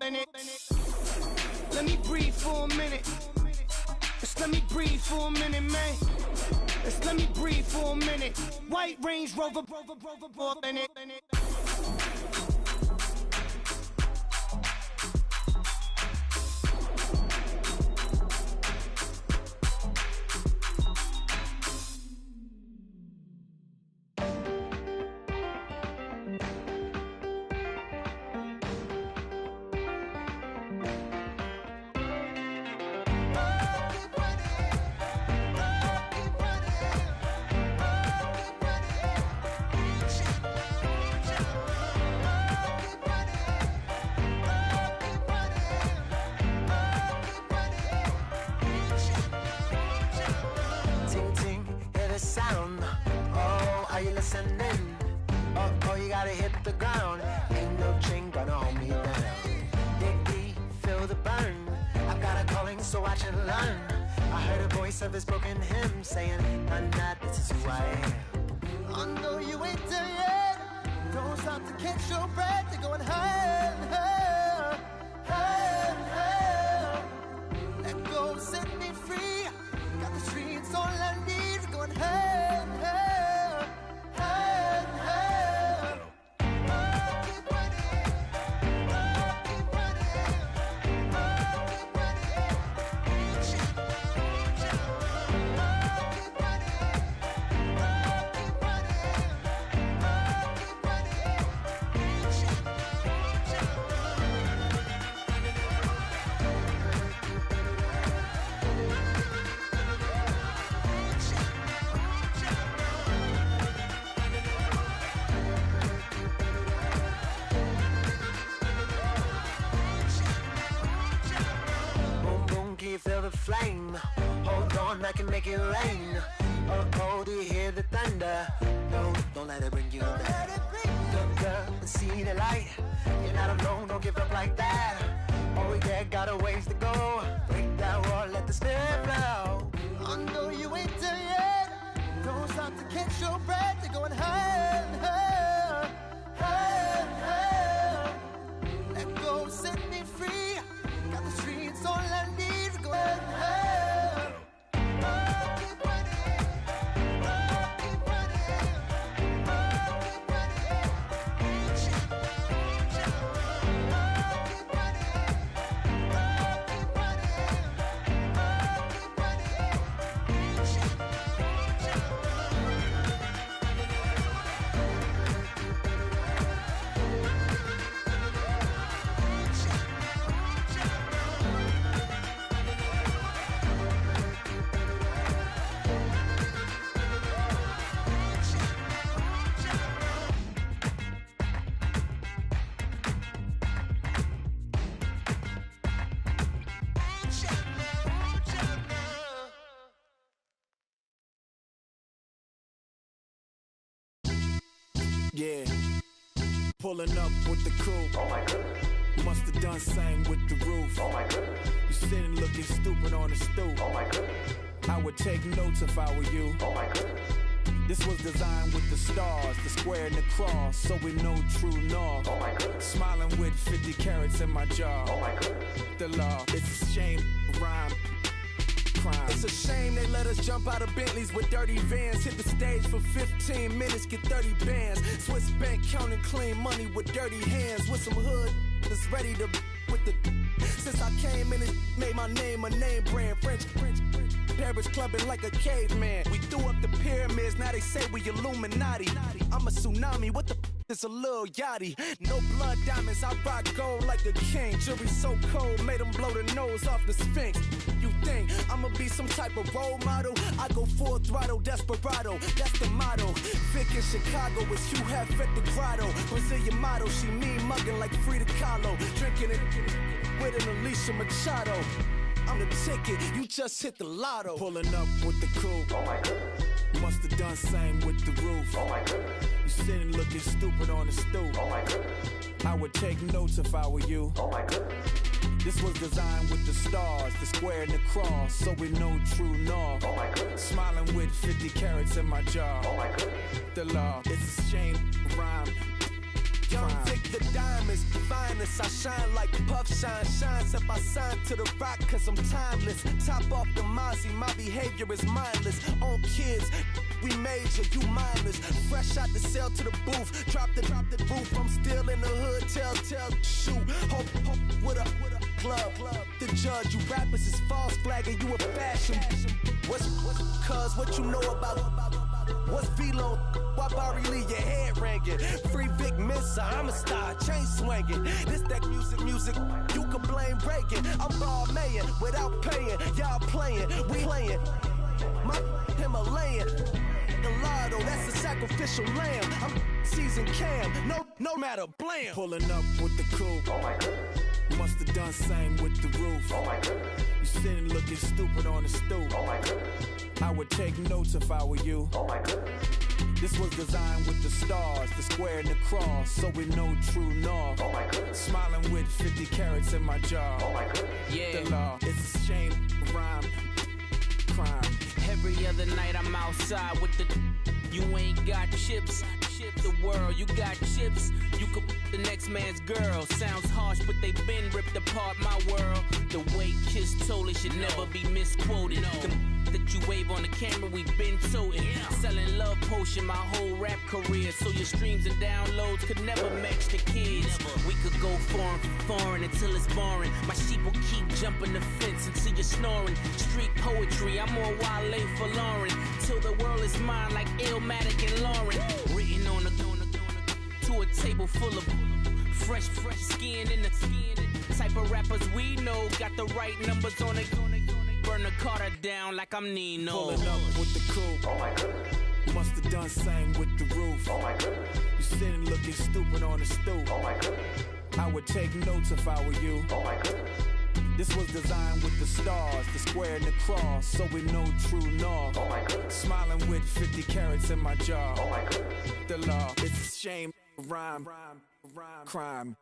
in it. Let me breathe for a minute. Just let me breathe for a minute, man. Just let me breathe for a minute. White Range Rover, in it. Oh, you gotta hit the ground. Ain't no chain gonna hold me down. Dig deep, feel the burn. I've got a calling, so watch and learn. I heard a voice of his broken hymn saying, "I'm not, this is who I am." I know you ain't there yet. Don't stop to catch your breath. You're going higher, higher, higher, higher. Let go, set me free. Got the streets all I need. Going higher, higher, higher, higher. Keep running, keep running, keep running. Reach out, reach out. Keep running, keep running, keep running. Reach out, reach out. flame. Hold on, I can make it rain. Oh, do you hear the thunder? No, don't let it bring you down. Look up and see the light. You're not alone, don't give up like that. Oh yeah, got a ways to go. Break that wall, let the spirit flow. I know you ain't there yet. Don't stop to catch your breath. You're going higher and higher, higher and higher. Let go, set me free. Got the streets, all I need to go higher and higher. Oh, keep running. Oh, keep running. Oh, keep running. Reach out, reach out. Oh, keep running. Oh, keep running. Oh, keep running. Reach out, reach out. Yeah, pulling up with the coupe. Oh my goodness. Must have done same with the roof. Oh my goodness. You sitting looking stupid on the stoop. Oh my goodness. I would take notes if I were you. Oh my goodness. This was designed with the stars, the square and the cross, so we know true north. Oh my goodness. Smiling with 50 carats in my jaw. Oh my goodness. The law, it's a shame, rhyme. Crime. It's a shame they let us jump out of Bentleys with dirty vans. Hit the stage for 15 minutes, get 30 bands. Swiss bank counting clean money with dirty hands. With some hood that's ready to with the. Since I came in, it made my name a name brand. French. Paris clubbing like a caveman. We threw up the pyramids, now they say we Illuminati. I'm a tsunami, what the it's a little yachty. No blood diamonds, I rock gold like a king. Jury so cold, made them blow the nose off the Sphinx. You think I'ma be some type of role model? I go full throttle, desperado, that's the motto. Vic in Chicago is Hugh Hef at the grotto. Brazilian model, she mean mugging like Frida Kahlo. Drinking it with an Alicia Machado. I'm the ticket, you just hit the lotto. Pulling up with the coupe. Oh my goodness. Must have done same with the roof. Oh my goodness. You sitting looking stupid on the stoop. Oh my goodness. I would take notes if I were you. Oh my goodness. This was designed with the stars, the square and the cross, so we know true north. Oh my goodness. Smiling with 50 carats in my jaw. Oh my goodness. The law, it's a shame, rhyme. Young Vic the diamonds, finest. I shine like Puff Shine. Shines if I sign to the rock, cause I'm timeless. Top off the Mozzie, my behavior is mindless. On kids, we major, you mindless. Fresh out the cell to the booth. Drop the booth, I'm still in the hood. Tell, shoot. Hope with a club. The judge, you rappers is false flagging, you a fashion. What's cuz, what you know about? What's Velo? Why Barry Lee, your head ringing? Free Vic Mensa, I'm a star, chain swinging. This that music, you can blame Reagan. I'm ball mayin' without paying. Y'all playing, we playing. My Himalayan. The lotto, that's a sacrificial lamb. I'm season cam, no matter, blam. Pulling up with the coupe. Oh my goodness. Must have done same with the roof. Oh my goodness. You sitting looking stupid on the stoop. Oh my goodness. I would take notes if I were you. Oh my goodness. This was designed with the stars, the square and the cross, so we know true north. Oh my goodness. Smiling with 50 carats in my jaw. Oh my goodness. Yeah. The law, it's a shame, rhyme, crime. Every other night I'm outside with the. You ain't got chips. The world, you got chips. You could the next man's girl. Sounds harsh, but they been ripped apart my world. The way Kiss told it should never be misquoted. That you wave on the camera, we been toting. Selling love potion my whole rap career. So your streams and downloads could never match the kids. We could go foreign until it's boring. My sheep will keep jumping the fence until you're snoring. Street poetry, I'm more Wale for Lauren. Till the world is mine like Illmatic and Lauren. Written on to a table full of fresh skin in the type of rappers we know. Got the right numbers on it. Burn the Carter down like I'm Nino. Pulling up with the coupe. Oh my goodness. Must have done same with the roof. Oh my goodness. You sitting looking stupid on the stoop. Oh my goodness. I would take notes if I were you. Oh my goodness. This was designed with the stars, the square and the cross, so we know true north. Oh my goodness. Smiling with 50 carats in my jaw. Oh my goodness. The law, it's a shame, rhyme, crime.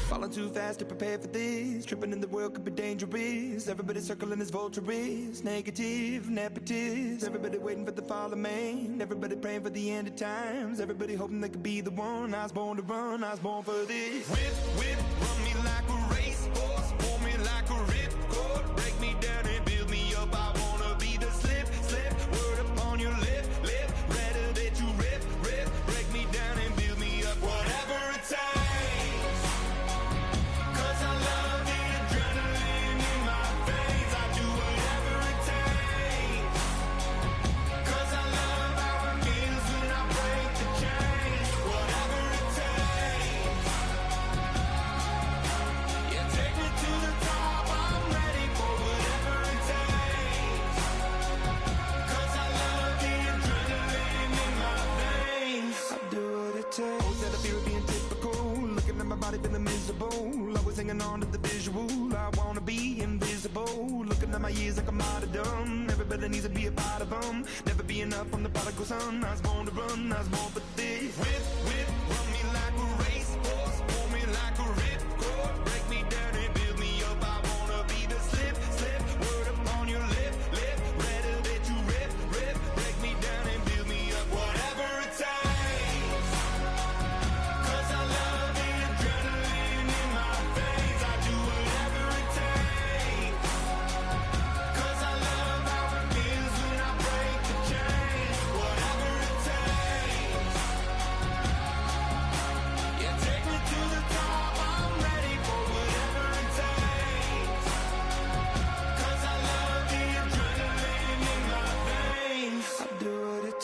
Falling too fast to prepare for this. Tripping in the world could be dangerous. Everybody circling as vultures. Negative, nepotist. Everybody waiting for the fall of man. Everybody praying for the end of times. Everybody hoping they could be the one. I was born to run, I was born for this. Whip, whip, run me like a racehorse. Pull me like a ripcord. Break me down and build me up. I wanna be the slip, slip. Word upon your lip, lip. Rather that you rip, rip. Break me down and build me up. Whatever it takes. Feeling miserable, always hanging on to the visual. I wanna be invisible, looking at my years like I'm martyrdom. Everybody needs to be a part of them. Never be enough from the prodigal son. I was born to run, I was born for this. Whip, whip, run me like a racehorse. Pull me like a ripcord. Break me down and build me up. I wanna be the slip, slip. Word upon your lip, lip. Rather that you rip, rip. Break me down and build me up. Whatever it takes.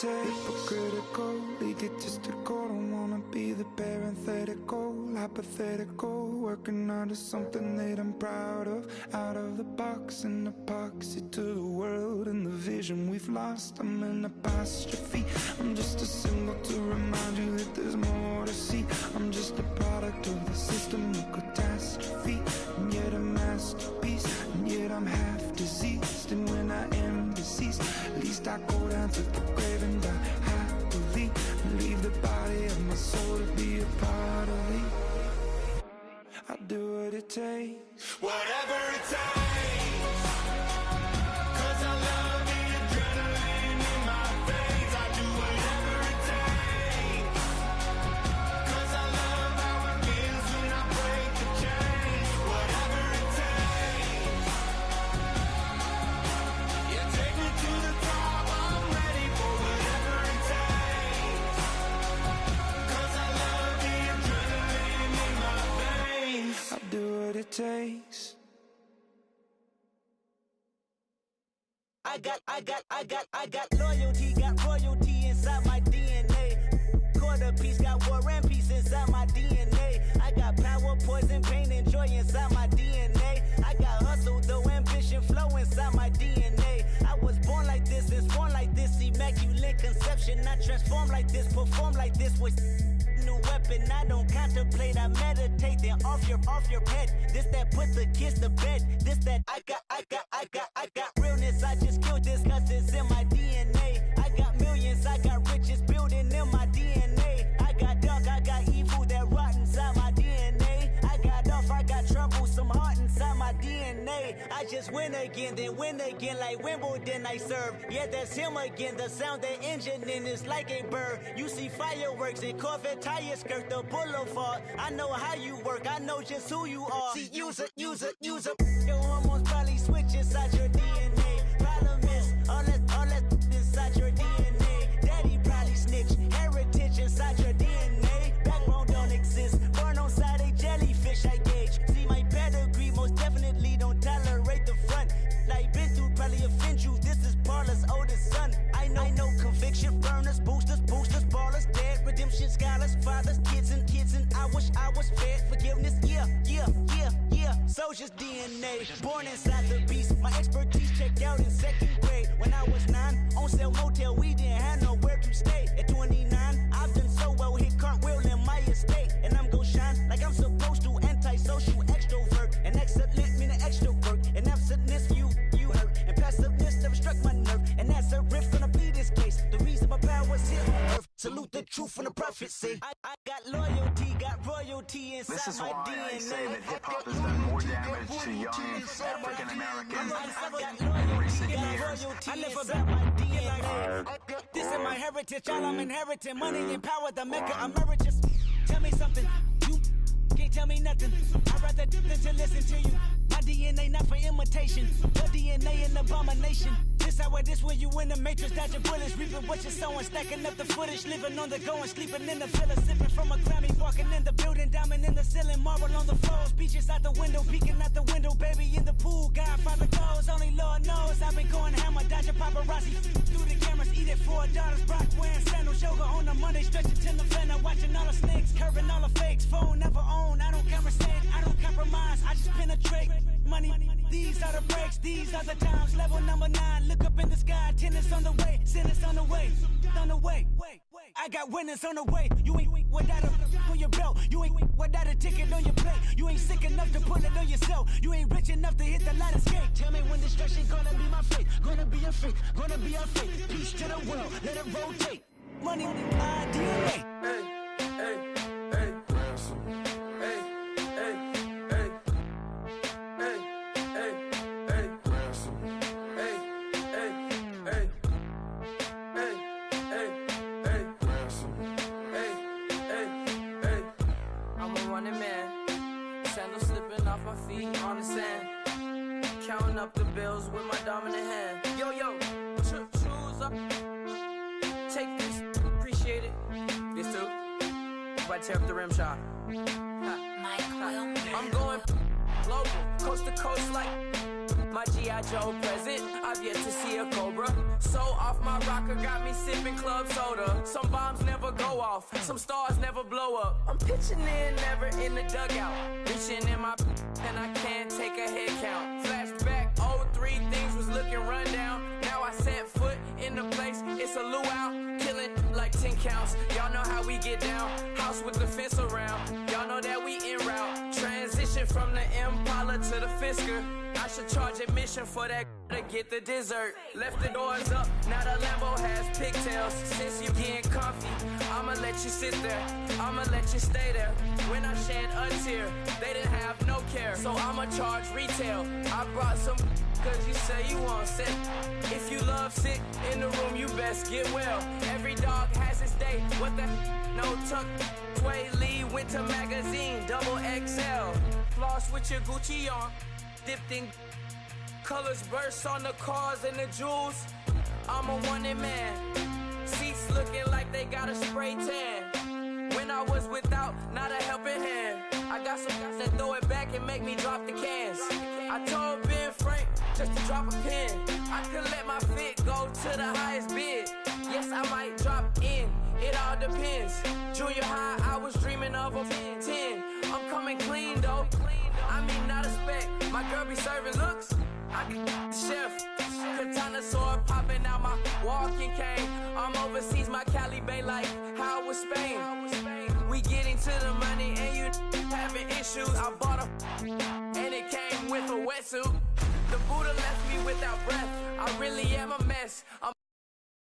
Hypocritical, egotistical, don't wanna be the parenthetical, hypothetical, working out of something that I'm proud of, out of the box, an epoxy to the world and the vision we've lost. I'm an apostrophe, I'm just a symbol to remind you that there's more to see. I'm just a product of the system of catastrophe, and yet a masterpiece, and yet I'm half diseased. And when I am deceased, at least I go down to the grave and die happily, and leave the body of my soul to be a part of me. I do what it takes, whatever it takes. Takes. I got loyalty, got royalty inside my DNA. Quarter piece, got war and peace inside my DNA. I got power, poison, pain, and joy inside my DNA. I got hustle, though ambition, flow inside my DNA. I was born like this, and born like this, immaculate conception. I transform like this, perform like this with new weapon. I don't contemplate, I meditate, then off your head. This that put the kids to bed. This that I got realness. I just killed this cause it's in my DNA. I got millions, I got riches building in my DNA. I got dark, I got evil that rot inside my DNA. I got off, I got trouble, some heart inside my DNA. I just win again, then win again like Wimbledon I serve. Yeah, that's him again, the sound the engine in is like a bird. You see fireworks and Corvette tires skirt the boulevard. I know how you work, I know just who you are. See, use it. Your hormones probably switch inside your DNA. Problem is, all that inside your DNA. Daddy probably snitch, heritage inside your DNA. Backbone don't exist, born on side a jellyfish I gauge. See my pedigree, most definitely don't tolerate the front. Like been through probably offend you, this is Paula's oldest son. I know conviction, burners, boosters, ballers, dead, redemption, scholars, fathers, kids and I wish I was fed forgiveness, yeah. Soldier's DNA. day. Born inside the beast, my expertise checked out in 2nd grade. When I was 9, on sale motel, we didn't have nowhere to stay. At 29, I've done so well, hit cartwheel in my estate. And I'm gon' shine like I'm supposed to, antisocial extrovert. And excellent meaning extrovert. And absentness, you hurt. And passiveness never struck my nerve. And that's a riff gonna be this case. The reason my power's here on earth. Salute the truth from the prophecy. I got loyalty, got royalty inside this is my why DNA. I say that hip-hop has done more damage to young African Americans in recent years. I live about my DNA. This is my heritage, all I'm inheriting. Money and power, the maker emeritus. Tell me something, you can't tell me nothing. I'd rather than to listen to you. My DNA not for imitation. Your DNA an abomination. This how it is when you in the matrix, dodging bullets, reaping what you're sowing, stacking up the footage, living on the go and sleeping in the villa, sipping from a Grammy, walking in the building, diamond in the ceiling, marble on the floors, beaches out the window, peeking out the window, baby in the pool, Godfather goes, only Lord knows, I've been going hammer, dodging paparazzi, through the cameras, eating $4, Brock wearing sandals, yoga on the Monday, stretching till November, watching all the snakes, curving all the fakes, phone never own, I don't conversate, I don't compromise, I just penetrate, money, these are the breaks, these are the times, level number 9, look up in the sky, tennis on the way, sentence on the way, I got winners on the way. You ain't without a on your belt. You ain't without a ticket on your plate. You ain't sick enough to put it on yourself. You ain't rich enough to hit the light escape. Tell me when destruction gonna be my fate. Gonna be a fate, gonna be a fate. Peace to the world, let it rotate. Money, DNA. Hey, hey, hey, ransom. Hey, hey, hey, hey, hey, hey, ransom. Hey, hey, hey, hey, hey, hey, ransom. Hey, hey, hey. I'm a running man. Sandals slipping off my feet on the sand. Counting up the bills with my dominant hand. Yo, choose up. Take this, appreciate it. This too. If I tear up the rim shot. I'm going global, coast to coast like my G.I. Joe present. I've yet to see a Cobra. So off my rocker got me sipping club soda. Some bombs never go off, some stars never blow up. I'm pitching in, never in the dugout. Reaching in my and I can't take a head count. Flashback, 03, things was looking run down. Now I set foot in the place, it's a luau. Killing like 10 counts, y'all know how we get down. House with the fence around, y'all know that we en route. Transition from the Impala to the Fisker. I should charge admission for that to get the dessert. Left the doors up, now the Lambo has pigtails. Since you getting comfy, I'ma let you sit there, I'ma let you stay there. When I shed a tear, they didn't have no care. So I'ma charge retail. I brought some cause you say you want sick. If you love sick in the room, you best get well. Every dog has its day, what the no tuck. Sway Lee, Winter Magazine, double XL. Floss with your Gucci on, dipped in colors, burst on the cars and the jewels. I'm a wanted man. Seats looking like they got a spray tan. When I was without, not a helping hand. I got some guys that throw it back and make me drop the cans. I told Ben Frank just to drop a pin. I could let my fit go to the highest bid. Yes, I might drop in, it all depends. Junior high, I was dreaming of a 10. I'm coming clean though. I mean, not a spec. My girl be serving looks. I can the chef. Katana sword popping out my walking cane. I'm overseas, my Cali Bay like how was Spain. We getting to the money and you having issues. I bought a and it came with a wetsuit. The Buddha left me without breath. I really am a mess. I'm